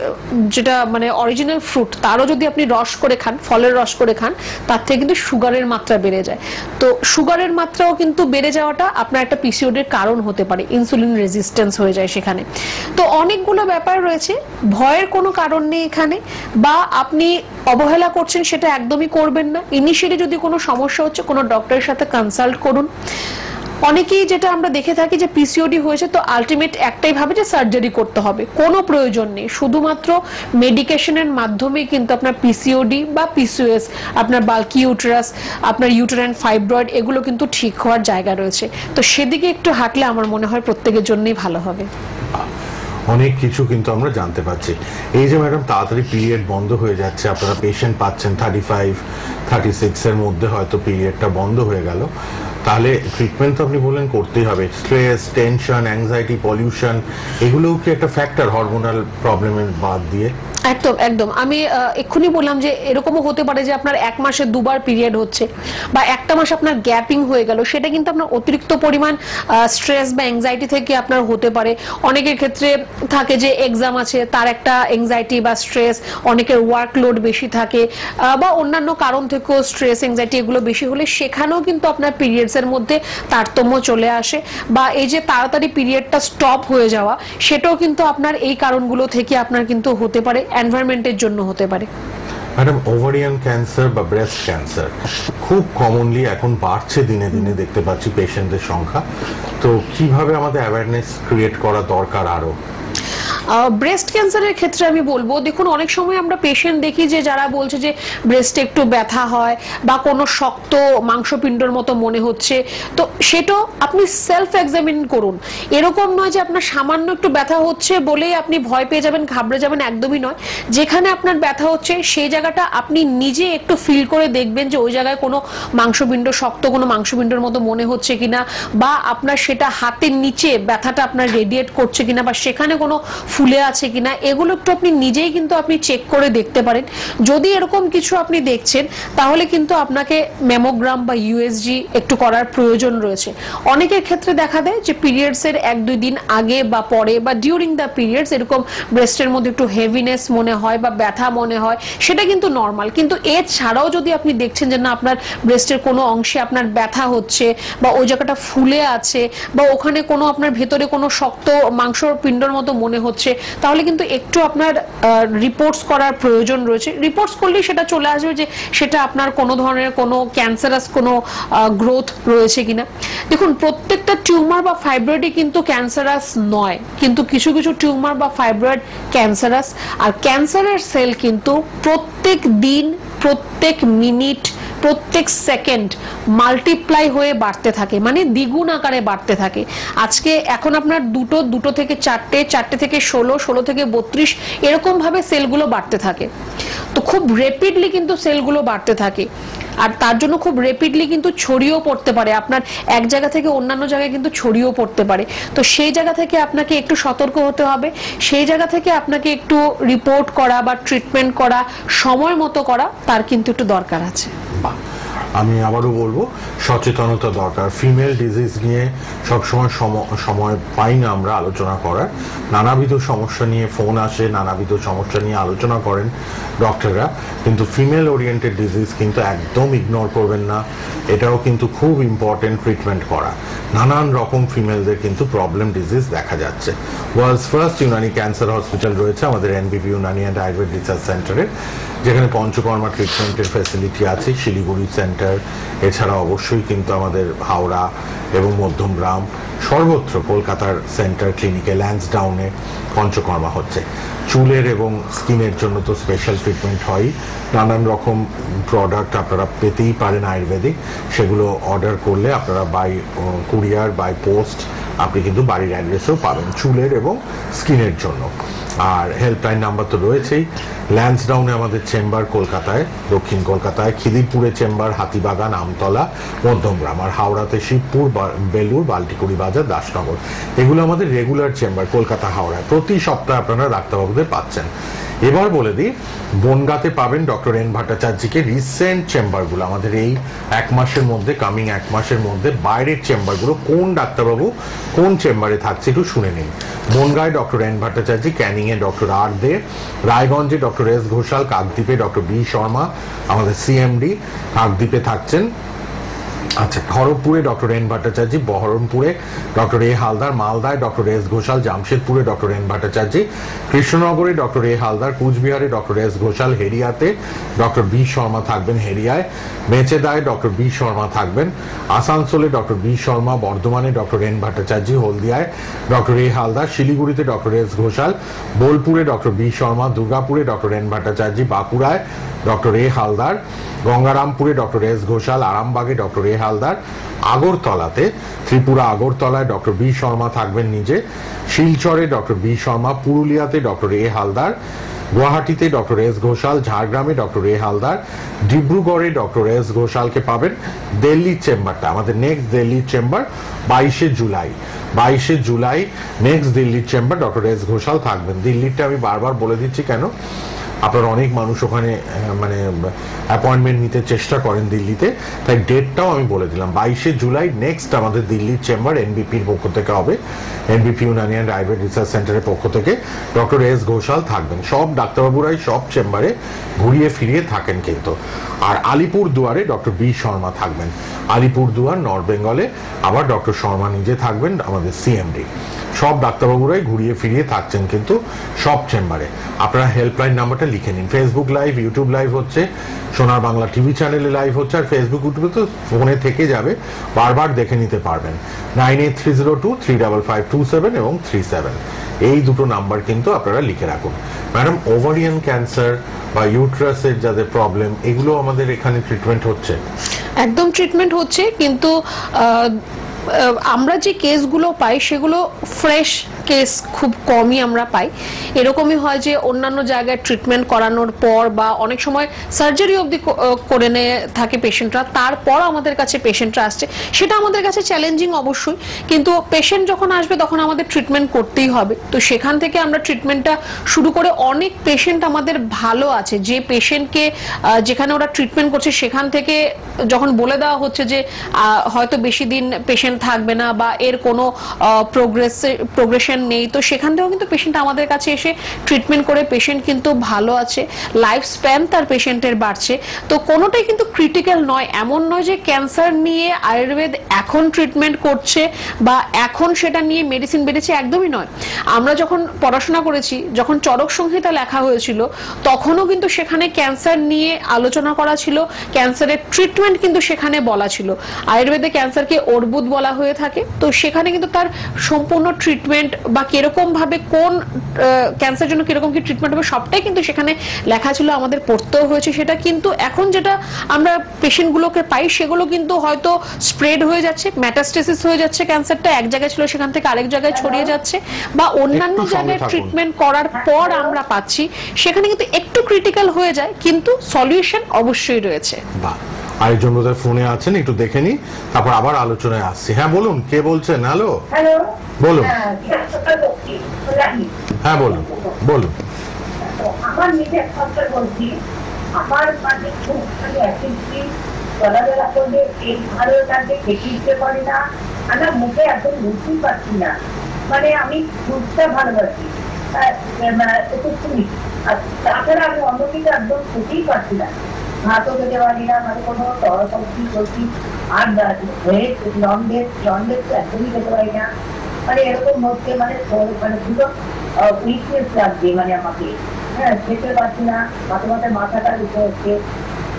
K: যেটা মানে অরিজিনাল ফ্রুট তারও যদি আপনি রস করে খান, ফলের রস করে খান, তার থেকে কিন্তু সুগারের মাত্রা বেড়ে যায়। তো সুগারের মাত্রাও কিন্তু বেড়ে যাওয়াটা আপনার একটা পিসিওডির কারণ হতে পারে, ইনসুলিন রেজিস্ট্যান্স হয়ে যায় সেখানে। তো অনেকগুলো ব্যাপার রয়েছে, ভয়ের কোনো কারণ নেই এখানে, বা আপনি অবহেলা করছেন সেটা একদমই করবেন না। ইনিশিয়ালি যদি কোনো সমস্যা হচ্ছে কোনো ডক্টরের সাথে কনসাল্ট করুন। অনেকেই যেটা আমরা দেখে থাকি যে পিসিওডি হয়েছে তো আলটিমেট একটাই ভাবে যে সার্জারি করতে হবে, কোনো প্রয়োজন নেই। শুধুমাত্র মেডিকেশনের মাধ্যমে কিন্তু আপনার পিসিওডি বা পিসিওএস, আপনার বাল্কি ইউটেরাস, আপনার ইউটেরাইন ফাইব্রয়েড এগুলো কিন্তু ঠিক হওয়ার জায়গা রয়েছে। তো সেদিকে একটু হাঁটলে আমার মনে হয় প্রত্যেকের জন্যই ভালো হবে।
A: অনেক কিছু কিন্তু আমরা জানতে পারছি। এই যে ম্যাডাম তাড়াতাড়ি পিরিয়ড বন্ধ হয়ে যাচ্ছে, আপনারা পেশেন্ট পাচ্ছেন 35-36 এর মধ্যে হয়তো পিরিয়ডটা বন্ধ হয়ে গেল, তাহলে ট্রিটমেন্ট তো আপনি বললেন করতেই হবে। স্ট্রেস, টেনশন, অ্যাংজাইটি, পলিউশন এগুলোও কি একটা ফ্যাক্টর হরমোনাল প্রবলেমের বাদ দিয়ে?
K: একদম একদম। আমি এক্ষুনি বললাম যে এরকমও হতে পারে যে আপনার এক মাসে দুবার পিরিয়ড হচ্ছে, বা একটা মাস আপনার গ্যাপিং হয়ে গেল, সেটা কিন্তু আপনার অতিরিক্ত পরিমাণ স্ট্রেস বা অ্যাংজাইটি থেকে আপনার হতে পারে। অনেকের ক্ষেত্রে থাকে যে এক্সাম আছে, তার একটা অ্যাংজাইটি বা স্ট্রেস, অনেকের ওয়ার্কলোড বেশি থাকে, বা অন্যান্য কারণ থেকেও স্ট্রেস অ্যাংজাইটি এগুলো বেশি হলে সেখানেও কিন্তু আপনার পিরিয়ডসের মধ্যে তারতম্য চলে আসে, বা এই যে তাড়াতাড়ি পিরিয়ডটা স্টপ হয়ে যাওয়া সেটাও কিন্তু আপনার এই কারণগুলো থেকে আপনার কিন্তু হতে পারে, এনভায়রনমেন্টের জন্য হতে পারে।
A: ম্যাডাম, ওভারিয়ান ক্যান্সার বা ব্রেস্ট ক্যান্সার খুব কমনলি এখন বাড়ছে, দিনে দিনে দেখতে পাচ্ছি পেশেন্টদের সংখ্যা। তো কিভাবে আমাদের অ্যাওয়ারনেস ক্রিয়েট করা দরকার আরো?
K: ব্রেস্ট ক্যান্সারের ক্ষেত্রে আমি বলবো, দেখুন অনেক সময় আমরা পেশেন্ট দেখি যে যারা বলছে যে ব্রেস্টে একটু ব্যথা হয় বা কোনো শক্ত মাংসপিণ্ডর মতো মনে হচ্ছে, তো সেটাও আপনি সেলফ এক্সামিন করুন। এরকম নয় যে আপনার সামান্য একটু ব্যথা হচ্ছে বলেই আপনি ভয় পেয়ে যাবেন, ঘাবড়ে যাবেন, একদমই নয়। যেখানে আপনার ব্যথা হচ্ছে সেই জায়গাটা আপনি নিজে একটু ফিল করে দেখবেন যে ওই জায়গায় কোনো মাংসপিণ্ড, শক্ত কোনো মাংসপিণ্ডর মতো মনে হচ্ছে কিনা, বা আপনার সেটা হাতের নিচে ব্যথাটা আপনার রেডিয়েট করছে কিনা, বা সেখানে কোনো ফুলে আছে কিনা, এগুলো একটু আপনি নিজেই কিন্তু আপনি চেক করে দেখতে পারেন। যদি এরকম কিছু আপনি দেখছেন তাহলে কিন্তু আপনাকে ম্যামোগ্রাম বা ইউএসজি একটু করার প্রয়োজন রয়েছে। অনেকের ক্ষেত্রে দেখা দেয় যে পিরিয়ডস এর 1-2 দিন আগে বা পরে বা ডিউরিং দ্য পিরিয়ডস এরকম ব্রেস্টের মধ্যে একটু হেভিনেস মনে হয় বা ব্যথা মনে হয়, সেটা কিন্তু নর্মাল। কিন্তু এছাড়াও যদি আপনি দেখছেন যে না আপনার ব্রেস্টের কোনো অংশে আপনার ব্যথা হচ্ছে, বা ওই জায়গাটা ফুলে আছে, বা ওখানে কোনো আপনার ভেতরে কোনো শক্ত মাংসপিণ্ডর মতো মনে হচ্ছে, তাহলে কিন্তু একটু আপনার রিপোর্টস করার প্রয়োজন রয়েছে। রিপোর্টস করলেই সেটা চলে আসবে যে সেটা আপনার কোনো ধরনের কোনো ক্যান্সারাস কোনো গ্রোথ রয়েছে কিনা। দেখুন প্রত্যেকটা টিউমার বা ফাইব্রয়েডই কিন্তু ক্যান্সারাস নয়, কিন্তু কিছু কিছু টিউমার বা ফাইব্রয়েড ক্যান্সারাস। আর ক্যান্সারের সেল কিন্তু প্রত্যেক দিন, প্রত্যেক মিনিট, প্রত্যেক সেকেন্ড মাল্টিপ্লাই হয়ে বাড়তে থাকে, মানে দ্বিগুণ আকারে বাড়তে থাকে। আজকে এখন আপনার দুটো থেকে চারটে থেকে 16 থেকে 32 এরকম ভাবে সেলগুলো বাড়তে থাকে। তো খুব র্যাপিডলি কিন্তু সেলগুলো বাড়তে থাকে, আর তার জন্য খুব র্যাপিডলি কিন্তু ছড়িয়েও পড়তে পারে, আপনার এক জায়গা থেকে অন্যান্য জায়গায় কিন্তু ছড়িয়েও পড়তে পারে। তো সেই জায়গা থেকে আপনাকে একটু সতর্ক হতে হবে, সেই জায়গা থেকে আপনাকে একটু রিপোর্ট করা বা ট্রিটমেন্ট করা, সময় মতো করা, তার কিন্তু একটু দরকার আছে।
A: আমি আবারও বলবো সচেতনতা দরকার। ফিমেল ডিজিজ নিয়ে সবসময় সময় পাই না আমরা আলোচনা করার। নানাবিধ সমস্যা নিয়ে ফোন আসে, নানাবিধ সমস্যা নিয়ে আলোচনা করেন ডক্টররা, কিন্তু ফিমেল ওরিয়েন্টেড ডিজিজ কিন্তু একদম ইগনোর করবেন না। এটাও কিন্তু খুব ইম্পর্টেন্ট ট্রিটমেন্ট করা। নানান রকম ফিমেলদের কিন্তু প্রবলেম ডিজিজ দেখা যাচ্ছে। World's first Unani cancer hospital রয়েছে আমাদের NBP Unani and Ayurveda research সেন্টারে, যেখানে পঞ্চকর্মা ট্রিটমেন্টের ফ্যাসিলিটি আছে, শিলিগুড়ি সেন্টার, এছাড়া অবশ্যই কিন্তু আমাদের হাওড়া এবং মধ্যমগ্রাম, সর্বত্র কলকাতার সেন্টার ক্লিনিকে ল্যান্সডাউনে পঞ্চকর্মা হচ্ছে। চুলের এবং স্কিনের জন্য তো স্পেশাল ট্রিটমেন্ট হয়, নানান রকম প্রোডাক্ট আপনারা পেতেই পারেন আয়ুর্বেদিক, সেগুলো অর্ডার করলে আপনারা বাই কুরিয়ার, বাই পোস্ট আপনি কিন্তু বাড়ির অ্যাড্রেসেও পাবেন চুলের এবং স্কিনের জন্য। আর হেল্পলাইন নাম্বার তো রয়েছেই। ল্যান্সডাউনে আমাদের চেম্বার কলকাতায়, দক্ষিণ কলকাতায়, খিদিরপুরে চেম্বার, হাতিবাগান, আমতলা, মধ্যমগ্রাম, আর হাওড়াতে শিবপুর, বেলুর, বাল্টিকুড়ি বাজার, দাসনগর। এগুলো আমাদের রেগুলার চেম্বার কলকাতা হাওড়ায়। প্রতি সপ্তাহে আপনারা ডাক্তারবাবুদের পাচ্ছেন। এবার বলে দিই, বনগাঁতে পাবেন ডক্টর এন ভট্টাচার্যকে। রিসেন্ট চেম্বারগুলো আমাদের এই এক মাসের মধ্যে, কামিং এক মাসের মধ্যে বাইরের চেম্বারগুলো কোন ডাক্তারবাবু কোন চেম্বারে থাকছে একটু শুনে নিন। বনগাঁয় ডক্টর এন ভট্টাচার্য, ক্যানিংয়ে ডক্টর আর দে, রায়গঞ্জে ডক্টর এস ঘোষাল, কাকদ্বীপে ডক্টর বি শর্মা আমাদের সিএমডি কাকদ্বীপে থাকছেন। আচ্ছা, খড়গপুরে ডক্টর এন ভট্টাচার্য, বহরমপুরে ডক্টর এ হালদার, মালদায় ডক্টর এস ঘোষাল, জামশেদপুরে ডক্টর এন ভট্টাচার্য, কৃষ্ণনগরে ডক্টর এ হালদার, কুচবিহারে ডক্টর এস ঘোষাল, হেরিয়াতে ডক্টর বি শর্মা থাকবেন হেরিয়ায়, মেচেদায় ডক্টর বি শর্মা থাকবেন, আসানসোলে ডক্টর বি শর্মা, বর্ধমানে ডক্টর এন ভট্টাচার্য, হলদিয়ায় ডক্টর এ হালদার, শিলিগুড়িতে ডক্টর এস ঘোষাল, বোলপুরে ডক্টর বি শর্মা, দুর্গাপুরে ডক্টর এন ভট্টাচার্য, বাঁকুড়ায় ডক্টর এ হালদার, গঙ্গারামপুরে ডক্টর এস ঘোষাল, আরামবাগে ডক্টর এ হালদার, আগরতলাতে, ত্রিপুরা আগরতলায় ডক্টর বি শর্মা থাকবেন নিজে, শিলচরে ডক্টর বি শর্মা, পুরুলিয়াতে ডক্টর এ হালদার, গুয়াহাটিতে ডক্টর এস ঘোষাল, ঝাড়গ্রামে ডক্টর এ হালদার, ডিব্রুগড়ে ডক্টর এস ঘোষালকে পাবেন। দিল্লির চেম্বারটা আমাদের নেক্সট দিল্লির চেম্বার 22শে জুলাই নেক্সট দিল্লির চেম্বার ডক্টর এস ঘোষাল থাকবেন। দিল্লিরটা আমি বারবার বলে দিচ্ছি কেন, আপনারা অনেক মানুষ ওখানে মানে অ্যাপয়েন্টমেন্ট নিতে চেষ্টা করেন দিল্লিতে, তাই ডেটটাও আমি বলে দিলাম। 22শে জুলাই নেক্সট আমাদের দিল্লির চেম্বার এনবিপির পক্ষ থেকে হবে, এনবিপি ইউনানি অ্যান্ড আয়ুর্বেদ রিসার্চ সেন্টারের পক্ষ থেকে ডক্টর এস ঘোষাল থাকবেন। সব ডাক্তারবাবুরাই সব চেম্বারে ঘুরিয়ে ফিরিয়ে থাকেন কিন্তু। আর আলিপুর দুয়ারে ডক্টর বি শর্মা থাকবেন। আলিপুর দুয়ার নর্থ বেঙ্গলে আবার ডক্টর শর্মা নিজে থাকবেন, আমাদের সিএমডি। সব ডাক্তারবাবুরাই ঘুরিয়ে ফিরিয়ে থাকছেন কিন্তু সব চেম্বারে। আপনারা হেল্পলাইন নাম্বারটা লিখে নিন। ফেসবুক লাইভ, ইউটিউব লাইভ হচ্ছে, সোনার বাংলা টিভি চ্যানেলে লাইভ হচ্ছে, আর ফেসবুক ইউটিউবে তো ফোনে থেকে যাবে, বারবার দেখে নিতে পারবেন। 9830235527 এবং 37 এই দুটো নাম্বার কিন্তু আপনারা লিখে রাখুন। ম্যাডাম, ওভারিয়ান ক্যান্সার বা ইউট্রাসের যাদের প্রবলেম, এগুলো আমাদের এখানে ট্রিটমেন্ট হচ্ছে?
K: একদম ট্রিটমেন্ট হচ্ছে, কিন্তু আমরা যে কেসগুলো পাই সেগুলো ফ্রেশ কেস খুব কমই আমরা পাই। এরকমই হয় যে অন্যান্য জায়গায় ট্রিটমেন্ট করানোর পর বা অনেক সময় সার্জারি অবধি করে নিয়ে থাকে পেশেন্টরা, তারপর আমাদের কাছে পেশেন্টরা আসছে। সেটা আমাদের কাছে চ্যালেঞ্জিং অবশ্যই, কিন্তু পেশেন্ট যখন আসবে তখন আমাদের ট্রিটমেন্ট করতেই হবে। তো সেখান থেকে আমরা ট্রিটমেন্টটা শুরু করে অনেক পেশেন্ট আমাদের ভালো আছে, যে পেশেন্টকে যেখানে ওরা ট্রিটমেন্ট করছে সেখান থেকে যখন বলে দেওয়া হচ্ছে যে হয়তো বেশি দিন পেশেন্ট থাকবে না বা এর কোনো প্রোগ্রেশন নেই, তো সেখান থেকেও কিন্তু পেশেন্ট আমাদের কাছে এসে ট্রিটমেন্ট করে পেশেন্ট কিন্তু ভালো আছে, লাইফ স্প্যান তার পেশেন্টের বাড়ছে। তো কোনোটাই কিন্তু ক্রিটিক্যাল নয়। এমন নয় যে ক্যান্সার নিয়ে আয়ুর্বেদ এখন ট্রিটমেন্ট করছে বা এখন সেটা নিয়ে মেডিসিন বেড়েছে, একদমই নয়। আমরা যখন পড়াশোনা করেছি, যখন চরক সংহিতা লেখা হয়েছিল, তখনও কিন্তু সেখানে ক্যান্সার নিয়ে আলোচনা করা ছিল, ক্যান্সারের ট্রিটমেন্ট কিন্তু সেখানে বলা ছিল। আয়ুর্বেদে ক্যান্সারকে অর্বুদ বলা হয়ে থাকে, তো সেখানে কিন্তু তার সম্পূর্ণ ট্রিটমেন্ট বা কিরকম ভাবে কোন ক্যান্সার জন্য কিরকম কি ট্রিটমেন্ট হবে সবটাই কিন্তু সেখানে লেখা ছিল, আমাদের পড়তেও হয়েছে সেটা। কিন্তু এখন যেটা আমরা পেশেন্টগুলোকে পাই সেগুলো কিন্তু হয়তো স্প্রেড হয়ে যাচ্ছে, মেটাস্টেসিস হয়ে যাচ্ছে, ক্যান্সারটা এক জায়গায় ছিল সেখান থেকে আরেক জায়গায় ছড়িয়ে যাচ্ছে, বা অন্যান্য জায়গায় ট্রিটমেন্ট করার পর আমরা পাচ্ছি সেখানে কিন্তু একটু ক্রিটিক্যাল হয়ে যায়, কিন্তু সলিউশন অবশ্যই রয়েছে।
A: আরেকজন বোধহয় ফোনে আছেন, একটু দেখে নি, তারপর আবার আলোচনায় আসছি। হ্যাঁ বলুন, কে বলছেন? হ্যালো, বলুন। হ্যাঁ বলুন বলুন।
L: আমার নিজের কথা বলছি, আমার মানে খুব অ্যাক্টিভিটি চলাফেরা করলে এই ভালো কাজে খেতে দিতে পারি না, আমার মুখে এখন বুঝতেই পারছি না। মানে আমি খুবটা ভালোবাসি, তাছাড়া আমি অন্য কিছু একদম খেতেই পারছি না, ভাতও খেতে পারি না, মানে কোনো সবজি সবজি আর লন্ডের একদমই খেতে পারি না। মানে এরকম হচ্ছে, মানে পুরো উইকনেস লাগছে মানে আমাকে। হ্যাঁ, খেতে পারছি না, মাঝে মাঝে মাথাটা উঠে হচ্ছে,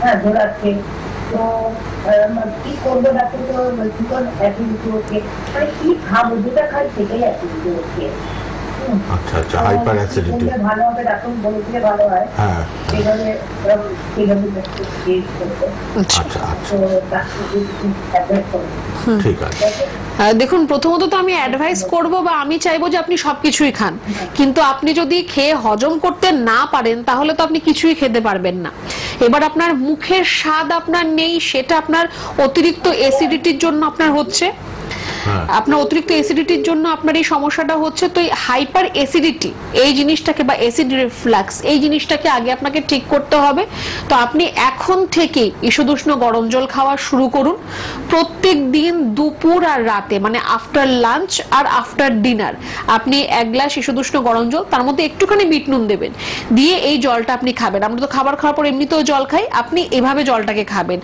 L: হ্যাঁ ঘোরাচ্ছে। তো কি করবো ডাক্তার? তো চিকন অ্যাসিডিটি হচ্ছে, মানে কি খাবো, যেটা খাই সেটাই অ্যাসিডিটি হচ্ছে।
A: আচ্ছা আচ্ছা, হাইপার অ্যাসিডিটি
L: ভালো হবে, ডাক্তার বলেছিল ভালো হয়। হ্যাঁ, এইভাবে
A: আচ্ছা আচ্ছা, ঠিক আছে।
K: দেখুন, প্রথমত তো আমি অ্যাডভাইস করব বা আমি চাইবো যে আপনি সবকিছুই খান, কিন্তু আপনি যদি খেয়ে হজম করতে না পারেন তাহলে তো আপনি কিছুই খেতে পারবেন না। এবার আপনার মুখের স্বাদ আপনার নেই, সেটা আপনার অতিরিক্ত অ্যাসিডিটির জন্য আপনার হচ্ছে, আপনার অতিরিক্ত অ্যাসিডিটির জন্য আপনার এই সমস্যাটা হচ্ছে। তো এই হাইপার অ্যাসিডিটি এই জিনিসটাকে বা অ্যাসিড রিফ্লাক্স এই জিনিসটাকে আগে আপনাকে ঠিক করতে হবে। তো আপনি এখন থেকেই ঈষদুষ্ণ গরম জল খাওয়া শুরু করুন প্রত্যেক দিন দুপুর আর রাতে, মানে আফটার লাঞ্চ আর আফটার ডিনার আপনি 1 গ্লাস ঈষদুষ্ণ গরম জল, তার মধ্যে একটুখানি বিট নুন দেবেন, দিয়ে এই জলটা আপনি খাবেন। আমরা তো খাবার খাওয়ার পর এমনিতেও জল খাই, আপনি এভাবে জলটাকে খাবেন,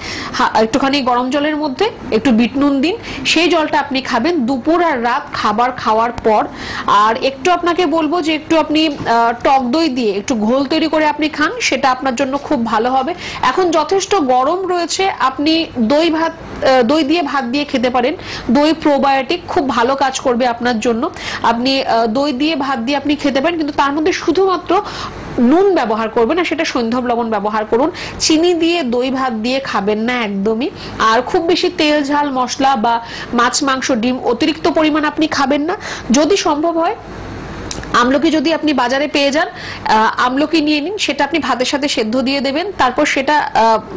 K: একটুখানি গরম জলের মধ্যে একটু বিট নুন দিন, সেই জলটা আপনি খাবেন দুপুর আর রাত খাবার খাওয়ার পর। আর একটু আপনাকে বলবো যে একটু আপনি টক দই দিয়ে একটু ঘোল তৈরি করে আপনি খান, সেটা আপনার জন্য খুব ভালো হবে। এখন যথেষ্ট গরম রয়েছে, আপনি দই দিয়ে ভাত দিয়ে খেতে পারেন। দই প্রোবায়োটিক, খুব ভালো কাজ করবে আপনার জন্য। আপনি দই দিয়ে ভাত দিয়ে আপনি খেতে পারেন, কিন্তু তার মধ্যে শুধুমাত্র নুন ব্যবহার করবেন না, সেটা সৈন্ধব লবণ ব্যবহার করুন। চিনি দিয়ে দই ভাত দিয়ে খাবেন না একদমই। আর খুব বেশি তেল ঝাল মশলা বা মাছ মাংস ডিম অতিরিক্ত পরিমাণ আপনি খাবেন না। যদি সম্ভব হয় আমলকি যদি আপনি বাজারে পেয়ে যান, আমলকি নিয়ে নিন, সেটা আপনি ভাতের সাথে সেদ্ধ দিয়ে দেবেন। তারপর সেটা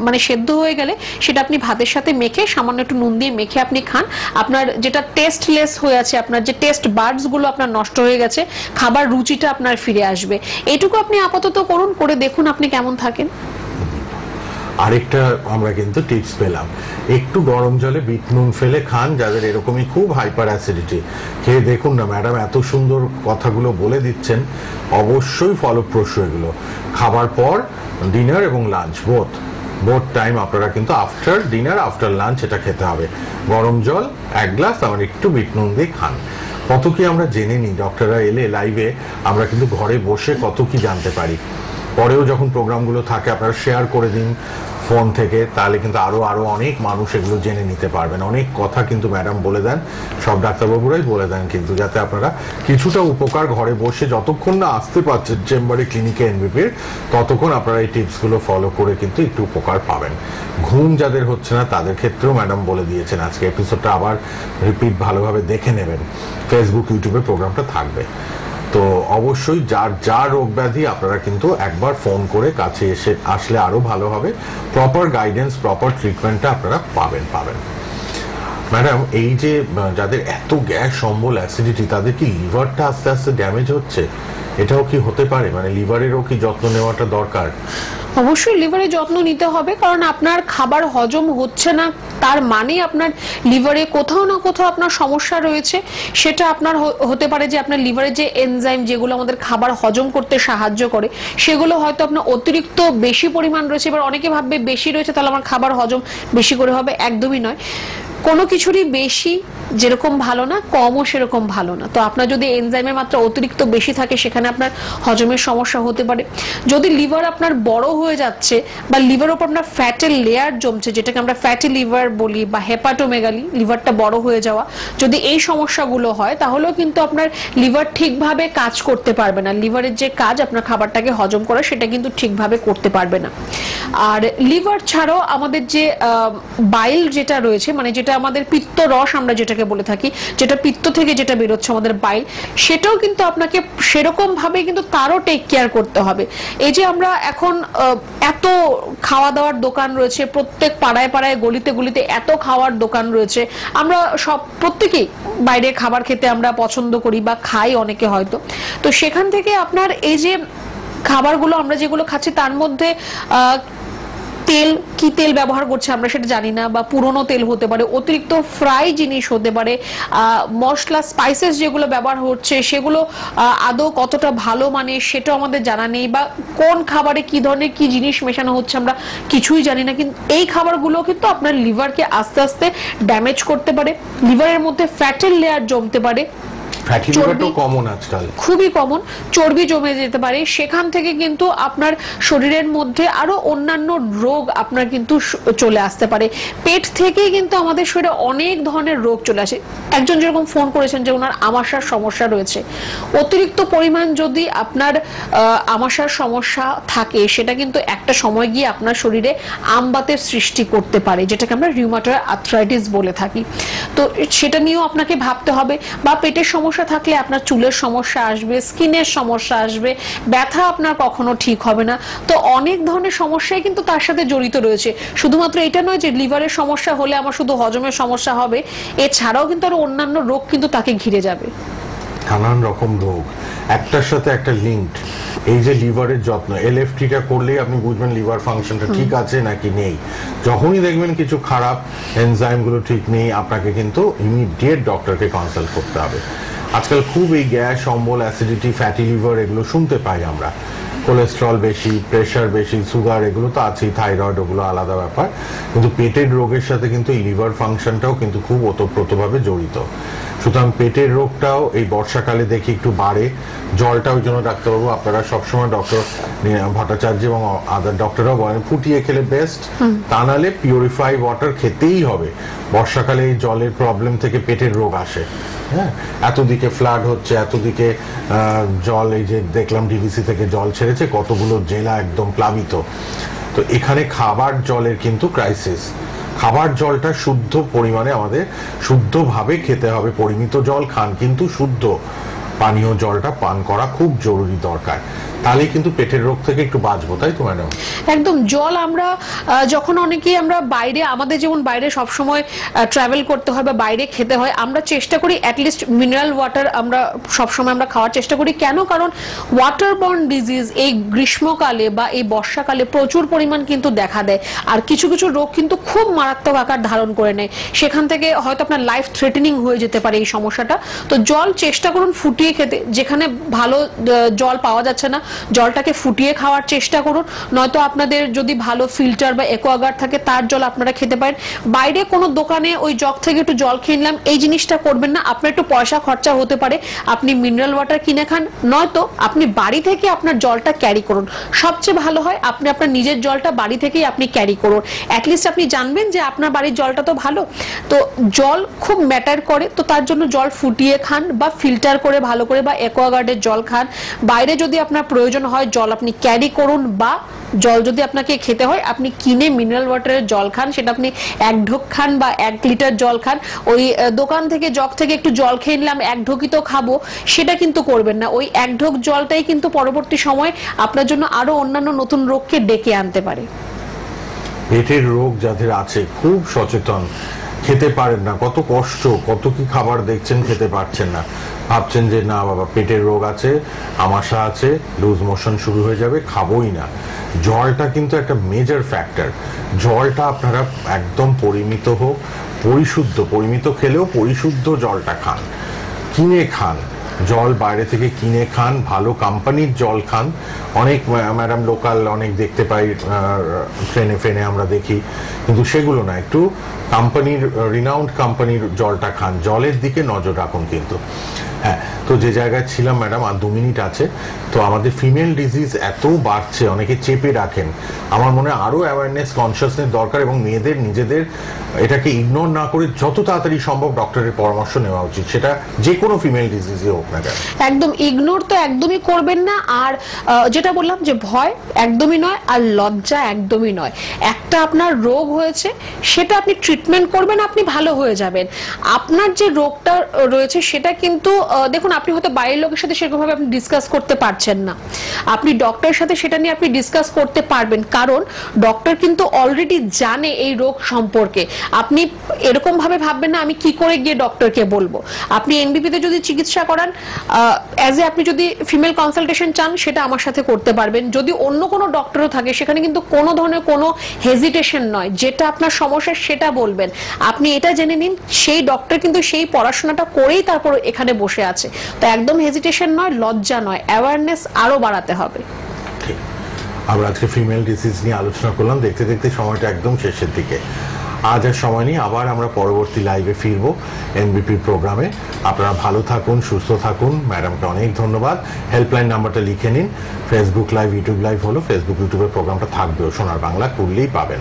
K: মানে সেদ্ধ হয়ে গেলে সেটা আপনি ভাতের সাথে মেখে সামান্য একটু নুন দিয়ে মেখে আপনি খান। আপনার যেটা টেস্টলেস হয়ে আছে, আপনার যে টেস্ট বার্ডস গুলো আপনার নষ্ট হয়ে গেছে, খাবার রুচিটা আপনার ফিরে আসবে। এটুকু আপনি আপাতত করুন, করে দেখুন আপনি কেমন থাকেন।
A: আরেকটা আমরা কিন্তু টিপস পেলাম, একটু গরম জলে বিট নুন ফেলে খান যাদের এরকমই খুব হাইপার অ্যাসিডিটি। খেয়ে দেখুন না, ম্যাডাম এত সুন্দর কথাগুলো বলে দিচ্ছেন, অবশ্যই ফলপ্রসূ এগুলো। খাবার পর ডিনার এবং লাঞ্চ বোথ টাইম আপনারা কিন্তু আফটার ডিনার আফটার লাঞ্চ এটা খেতে হবে। গরম জল 1 গ্লাস আবার একটু বিট নুন দিয়ে খান। কত কি আমরা জেনে নিই, ডক্টররা এলে লাইভে আমরা কিন্তু ঘরে বসে কত কি জানতে পারি। পরেও যখন প্রোগ্রামগুলো থাকে আপনারা শেয়ার করে দিন ফোন থেকে, তাহলে কিন্তু আরো অনেক মানুষ এগুলো জেনে নিতে পারবেন। অনেক কথা কিন্তু ম্যাডাম বলে দেন, সব ডাক্তারবাবুরাই বলে দেন, কিন্তু যাতে আপনারা কিছুটা উপকার ঘরে বসে যতক্ষণ না আসতে পারছেন চেম্বারে ক্লিনিকে এনবিপির, ততক্ষণ আপনারা এই টিপসগুলো ফলো করে কিন্তু একটু উপকার পাবেন। ঘুম যাদের হচ্ছে না তাদের ক্ষেত্রেও ম্যাডাম বলে দিয়েছেন। আজকে এপিসোডটা আবার রিপিট ভালোভাবে দেখে নেবেন, ফেসবুক ইউটিউবে প্রোগ্রামটা থাকবে। তো অবশ্যই যার রোগ ব্যাধি আপনারা কিন্তু একবার ফোন করে কাছে আসলে আরো ভালো হবে। প্রপার গাইডেন্স, প্রপার ট্রিটমেন্টটা আপনারা পাবেন। ম্যাডাম, এই যে যাদের এত গ্যাস অম্বল অ্যাসিডিটি, তাদের কি লিভারটা আস্তে আস্তে ড্যামেজ হচ্ছে? এটাও কি হতে পারে? মানে লিভারেরও কি যত্ন নেওয়াটা দরকার?
K: অবশ্যই লিভারের যত্ন নিতে হবে, কারণ আপনার খাবার হজম হচ্ছে না তার মানে আপনার লিভারে কোথাও না কোথাও আপনার সমস্যা রয়েছে। সেটা আপনার হতে পারে যে আপনার লিভারে যে এনজাইম যেগুলো আমাদের খাবার হজম করতে সাহায্য করে, সেগুলো হয়তো আপনার অতিরিক্ত বেশি পরিমাণ রয়েছে। এবার অনেকে ভাববে বেশি রয়েছে তাহলে আমার খাবার হজম বেশি করে হবে, একদমই নয়। কোনো কিছুরই বেশি যেরকম ভালো না, কমও সেরকম ভালো না। তো আপনার যদি এনজাইমের মাত্রা অতিরিক্ত বেশি থাকে, সেখানে আপনার হজমের সমস্যা হতে পারে। যদি লিভার আপনার বড় হয়ে যাচ্ছে বা লিভারের উপর আপনার ফ্যাটের লেয়ার জমছে, যেটাকে আমরা ফ্যাটি লিভার বলি বা হেপাটোমেগালি, লিভারটা বড় হয়ে যাওয়া, যদি এই সমস্যাগুলো হয় তাহলেও কিন্তু আপনার লিভার ঠিকভাবে কাজ করতে পারবে না। লিভারের যে কাজ আপনার খাবারটাকে হজম করা, সেটা কিন্তু ঠিকভাবে করতে পারবে না। আর লিভার ছাড়াও আমাদের যে বাইল যেটা রয়েছে, মানে যেটা আমাদের পিত্ত রস আমরা যেটাকে বলে থাকি, যেটা পিত্ত থেকে যেটা বেরোচ্ছে আমাদের বাইল, সেটাও কিন্তু আপনাকে সেরকম ভাবে কিন্তু তারও টেক কেয়ার করতে হবে। এই যে আমরা এখন এত খাওয়া দাওয়ার দোকান রয়েছে, প্রত্যেক পাড়ায় পাড়ায় গলিতে গলিতে এত খাওয়ার দোকান রয়েছে, আমরা প্রত্যেকেই বাইরে খাবার খেতে আমরা পছন্দ করি বা খাই অনেকে হয়তো। তো সেখান থেকে আপনার এই যে খাবারগুলো আমরা যেগুলো খাচ্ছি, তার মধ্যে তেল ব্যবহার করছে আমরা সেটা জানি না, বা পুরনো তেল হতে পারে, অতিরিক্ত ফ্রাই জিনিস হতে পারে, মশলা স্পাইসেস যেগুলো ব্যবহার হচ্ছে সেগুলো আদৌ কতটা ভালো মানে সেটাও আমাদের জানা নেই, বা কোন খাবারে কি ধরনের কি জিনিস মেশানো হচ্ছে আমরা কিছুই জানি না। কিন্তু এই খাবারগুলো কিন্তু আপনার লিভারকে আস্তে আস্তে ড্যামেজ করতে পারে, লিভারের মধ্যে ফ্যাটের লেয়ার জমতে পারে,
A: ফ্যাটি লিভারটা কমন আজকাল,
K: খুবই কমন, চর্বি জমে যেতে পারে, সেখান থেকে কিন্তু আপনার শরীরের মধ্যে আরো অন্যান্য রোগ আপনার কিন্তু চলে আসতে পারে। পেট থেকেই কিন্তু আমাদের শরীরে অনেক ধরনের রোগ চলে আসে। একজন যেরকম ফোন করেছেন যে ওনার আমাশার সমস্যা রয়েছে, অতিরিক্ত পরিমাণ যদি আপনার আমাশার সমস্যা থাকে সেটা কিন্তু একটা সময় গিয়ে আপনার শরীরে আমবাতের সৃষ্টি করতে পারে, যেটাকে আমরা রিউমাটয়েড আর্থ্রাইটিস বলে থাকি। তো সেটা নিয়েও আপনাকে ভাবতে হবে। বা পেটের সমস্যা থাকলে আপনার চুলের সমস্যা আসবে, স্কিনের সমস্যা আসবে, ব্যথা আপনার কখনো ঠিক হবে না। তো অনেক ধরনের সমস্যাই কিন্তু তার সাথে জড়িত রয়েছে। শুধুমাত্র এটা নয় যে লিভারের সমস্যা হলে আমার শুধু হজমের সমস্যা হবে, এছাড়াও কিন্তু আরো অন্যান্য রোগ কিন্তু তাকে ঘিরে যাবে।
A: নানান রকম রোগ একটার সাথে একটা লিঙ্কড। এই যে লিভারের যত্ন, এলএফটিটা করলেই আপনি বুঝবেন লিভার ফাংশনটা ঠিক আছে নাকি নেই। যখনই দেখবেন কিছু খারাপ, এনজাইমগুলো ঠিক নেই, আপনাকে কিন্তু ইমিডিয়েট ডক্টরকে কনসাল্ট করতে হবে। আজকাল খুব এই গ্যাস, অম্বল, অ্যাসিডিটি, ফ্যাটি লিভার এগুলো শুনতে পাই আমরা। কোলেস্ট্রল বেশি, প্রেশার বেশি, সুগার এগুলো তো আছেই, থাইরয়েড ওগুলো আলাদা ব্যাপার, কিন্তু পেটের রোগের সাথে কিন্তু এই লিভার ফাংশনটাও কিন্তু খুব ওতপ্রোতভাবে জড়িত। সুতরাং পেটের রোগটাও এই বর্ষাকালে দেখি একটু বাড়ে। জলটা ওই জন্য ডাক্তারবাবু আপনারা সবসময় ডক্টর ভট্টাচার্য এবং আদার ডক্টররাও বলেন ফুটিয়ে খেলে বেস্ট, তা নাহলে পিউরিফাই ওয়াটার খেতেই হবে। বর্ষাকালে এই জলের প্রবলেম থেকে পেটের রোগ আসে। হ্যাঁ, এতদিকে ফ্লাড হচ্ছে, এতদিকে জল, এই যে দেখলাম ডিভিসি থেকে জল ছেড়েছে, কতগুলো জেলা একদম প্লাবিত। তো এখানে খাবার জলের কিন্তু ক্রাইসিস। খাবার জলটা শুদ্ধ পরিমাণে আমাদের শুদ্ধভাবে খেতে হবে। পরিমিত জল খান, কিন্তু শুদ্ধ পানীয় জলটা পান করা খুব জরুরি দরকার, তাহলে কিন্তু পেটের রোগ থেকে একটু বাঁচবো, তাই তো ম্যাডাম?
K: একদম। জল আমরা যখন অনেকেই আমরা বাইরে, আমাদের যেমন বাইরে সবসময় ট্রাভেল করতে হয় বা বাইরে খেতে হয়, আমরা চেষ্টা করি অ্যাটলিস্ট মিনারেল ওয়াটার আমরা সবসময় আমরা খাওয়ার চেষ্টা করি। কেন? কারণ ওয়াটার বর্ন ডিজিজ এই গ্রীষ্মকালে বা এই বর্ষাকালে প্রচুর পরিমাণ কিন্তু দেখা দেয়, আর কিছু কিছু রোগ কিন্তু খুব মারাত্মক আকার ধারণ করে নেয়। সেখান থেকে হয়তো আপনার লাইফ থ্রেটেনিং হয়ে যেতে পারে এই সমস্যাটা। তো জল চেষ্টা করুন ফুটিয়ে খেতে। যেখানে ভালো জল পাওয়া যাচ্ছে না, জলটাকে ফুটিয়ে খাওয়ার চেষ্টা করুন। নয়তো আপনাদের যদি ভালো ফিল্টার বা অ্যাকোয়াগার্ড থাকে তার জল আপনারা খেতে পারেন। বাইরে কোনো দোকানে ওই জগ থেকে একটু জল খেয়ে নিলাম, এই জিনিসটা করবেন না। আপনার একটু পয়সা খরচা হতে পারে, আপনি মিনারেল ওয়াটার কিনে খান, নয়তো আপনি বাড়ি থেকে আপনার জলটা ক্যারি করুন। সবচেয়ে ভালো হয় আপনি আপনার নিজের জলটা বাড়ি থেকেই আপনি ক্যারি করুন। অ্যাটলিস্ট আপনি জানবেন যে আপনার বাড়ির জলটা তো ভালো। তো জল খুব ম্যাটার করে, তো তার জন্য জল ফুটিয়ে খান বা ফিল্টার করে ভালো করে, বা অ্যাকোয়াগার্ডের জল খান। বাইরে যদি আপনার প্রয়োজন হয় জল আপনি ক্যারি করুন, বা জল যদি আপনাকে খেতে হয় আপনি কিনে মিনারেল ওয়াটারের জল খান। সেটা আপনি 1 ঢোক খান বা 1 লিটার জল খান। ওই দোকান থেকে জগ থেকে একটু জল খেয়ে নিলাম, 1 ঢোকই তো খাবো, সেটা কিন্তু করবেন না। ওই 1 ঢোক জলটাই কিন্তু পরবর্তী সময় আপনার জন্য আরো অন্যান্য নতুন রোগকে ডেকে আনতে পারে।
A: পেটের রোগ যাদের আছে খুব সচেতন, খেতে পারেন না, কত কষ্ট, কত কি খাবার দেখছেন খেতে পারছেন না, ভাবছেন যে না বাবা পেটের রোগ আছে, আমাশা আছে, লুজ মোশন শুরু হয়ে যাবে, খাবোই না। জলটা কিন্তু একটা মেজর ফ্যাক্টর। জলটা আপনারা একদম পরিমিত হোক, পরিশুদ্ধ, পরিমিত খেলেও পরিশুদ্ধ জলটা খান, কিনে খান। জল বাইরে থেকে কিনে খান, ভালো কোম্পানির জল খান। অনেক ম্যাডাম লোকাল অনেক দেখতে পাই, ট্রেনে ফ্রেনে আমরা দেখি, কিন্তু সেগুলো না, একটু কোম্পানির, রিনাউন্ড কোম্পানির জলটা খান। জলের দিকে নজর রাখুন কিন্তু। হ্যাঁ, তো যে জায়গায় ছিলাম ম্যাডাম, আর 2 মিনিট আছে। তো আমাদের ফিমেল ডিজিজ এত বাড়ছে, অনেকে চেপে রাখেন। আমার মনে হয় আরো অ্যাওয়ারনেস, কনসিয়াসনেস দরকার, এবং মেয়েদের নিজেদের এটাকে ইগনোর না করে যত তাড়াতাড়ি সম্ভব ডক্টরের পরামর্শ নেওয়া উচিত, সেটা যে কোনো ফিমেল ডিজিজে হোক না কেন।
K: একদম ইগনোর তো একদমই করবেন না। আর যেটা বললাম যে ভয় একদমই নয়, আর লজ্জা একদমই নয়। একটা আপনার রোগ হয়েছে, সেটা আপনি ট্রিটমেন্ট করবেন, আপনি ভালো হয়ে যাবেন। আপনার যে রোগটা রয়েছে সেটা কিন্তু দেখুন, আপনি হয়তো বাইরের লোকের সাথে সেরকমভাবে আপনি ডিসকাস করতে পারছেন না, আপনি ডক্টরের সাথে সেটা নিয়ে আপনি ডিসকাস করতে পারবেন, কারণ ডক্টর কিন্তু অলরেডি জানে এই রোগ সম্পর্কে। আপনি এরকম ভাবে ভাববেন না আমি কি করে গিয়ে ডক্টরকে বলবো। আপনি এনবিপিতে যদি চিকিৎসা করান, অ্যাজ এ আপনি যদি ফিমেল কনসালটেশন চান সেটা আমার সাথে করতে পারবেন। যদি অন্য কোনো ডক্টরও থাকে সেখানে কিন্তু কোনো ধরনের কোনো হেজিটেশন নয়, যেটা আপনার সমস্যা সেটা বলবেন। আপনি এটা জেনে নিন সেই ডক্টর কিন্তু সেই পড়াশোনাটা করেই তারপর এখানে বসে আছে। তো একদম হেজিটেশন নয়, লজ্জা নয়, অ্যাওয়ারনেস আরো বাড়াতে হবে।
A: আমরা আজকে ফিমেল ডিজিজ নিয়ে আলোচনা করলাম, দেখতে দেখতে সময়টা একদম শেষের দিকে। আজ আর সময় নেই, আবার আমরা পরবর্তী লাইভে ফিরবো এমবিপি প্রোগ্রামে। আপনারা ভালো থাকুন, সুস্থ থাকুন। ম্যাডামকে অনেক ধন্যবাদ। হেল্পলাইন নাম্বারটা লিখে নিন। ফেসবুক লাইভ, ইউটিউব লাইভ হলো, ফেসবুক ইউটিউবের প্রোগ্রামটা থাকবেও, সোনার বাংলা করলেই পাবেন।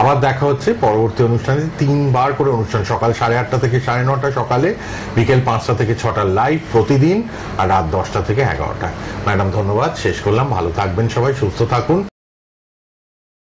A: আবার দেখা হচ্ছে পরবর্তী অনুষ্ঠানে। 3 বার করে অনুষ্ঠান, সকাল 8:30 থেকে 9:30 সকালে, বিকেল 5টা থেকে 6টা লাইভ প্রতিদিন, আর রাত 10টা থেকে 11টা। ম্যাডাম ধন্যবাদ, শেষ করলাম। ভালো থাকবেন সবাই, সুস্থ থাকুন।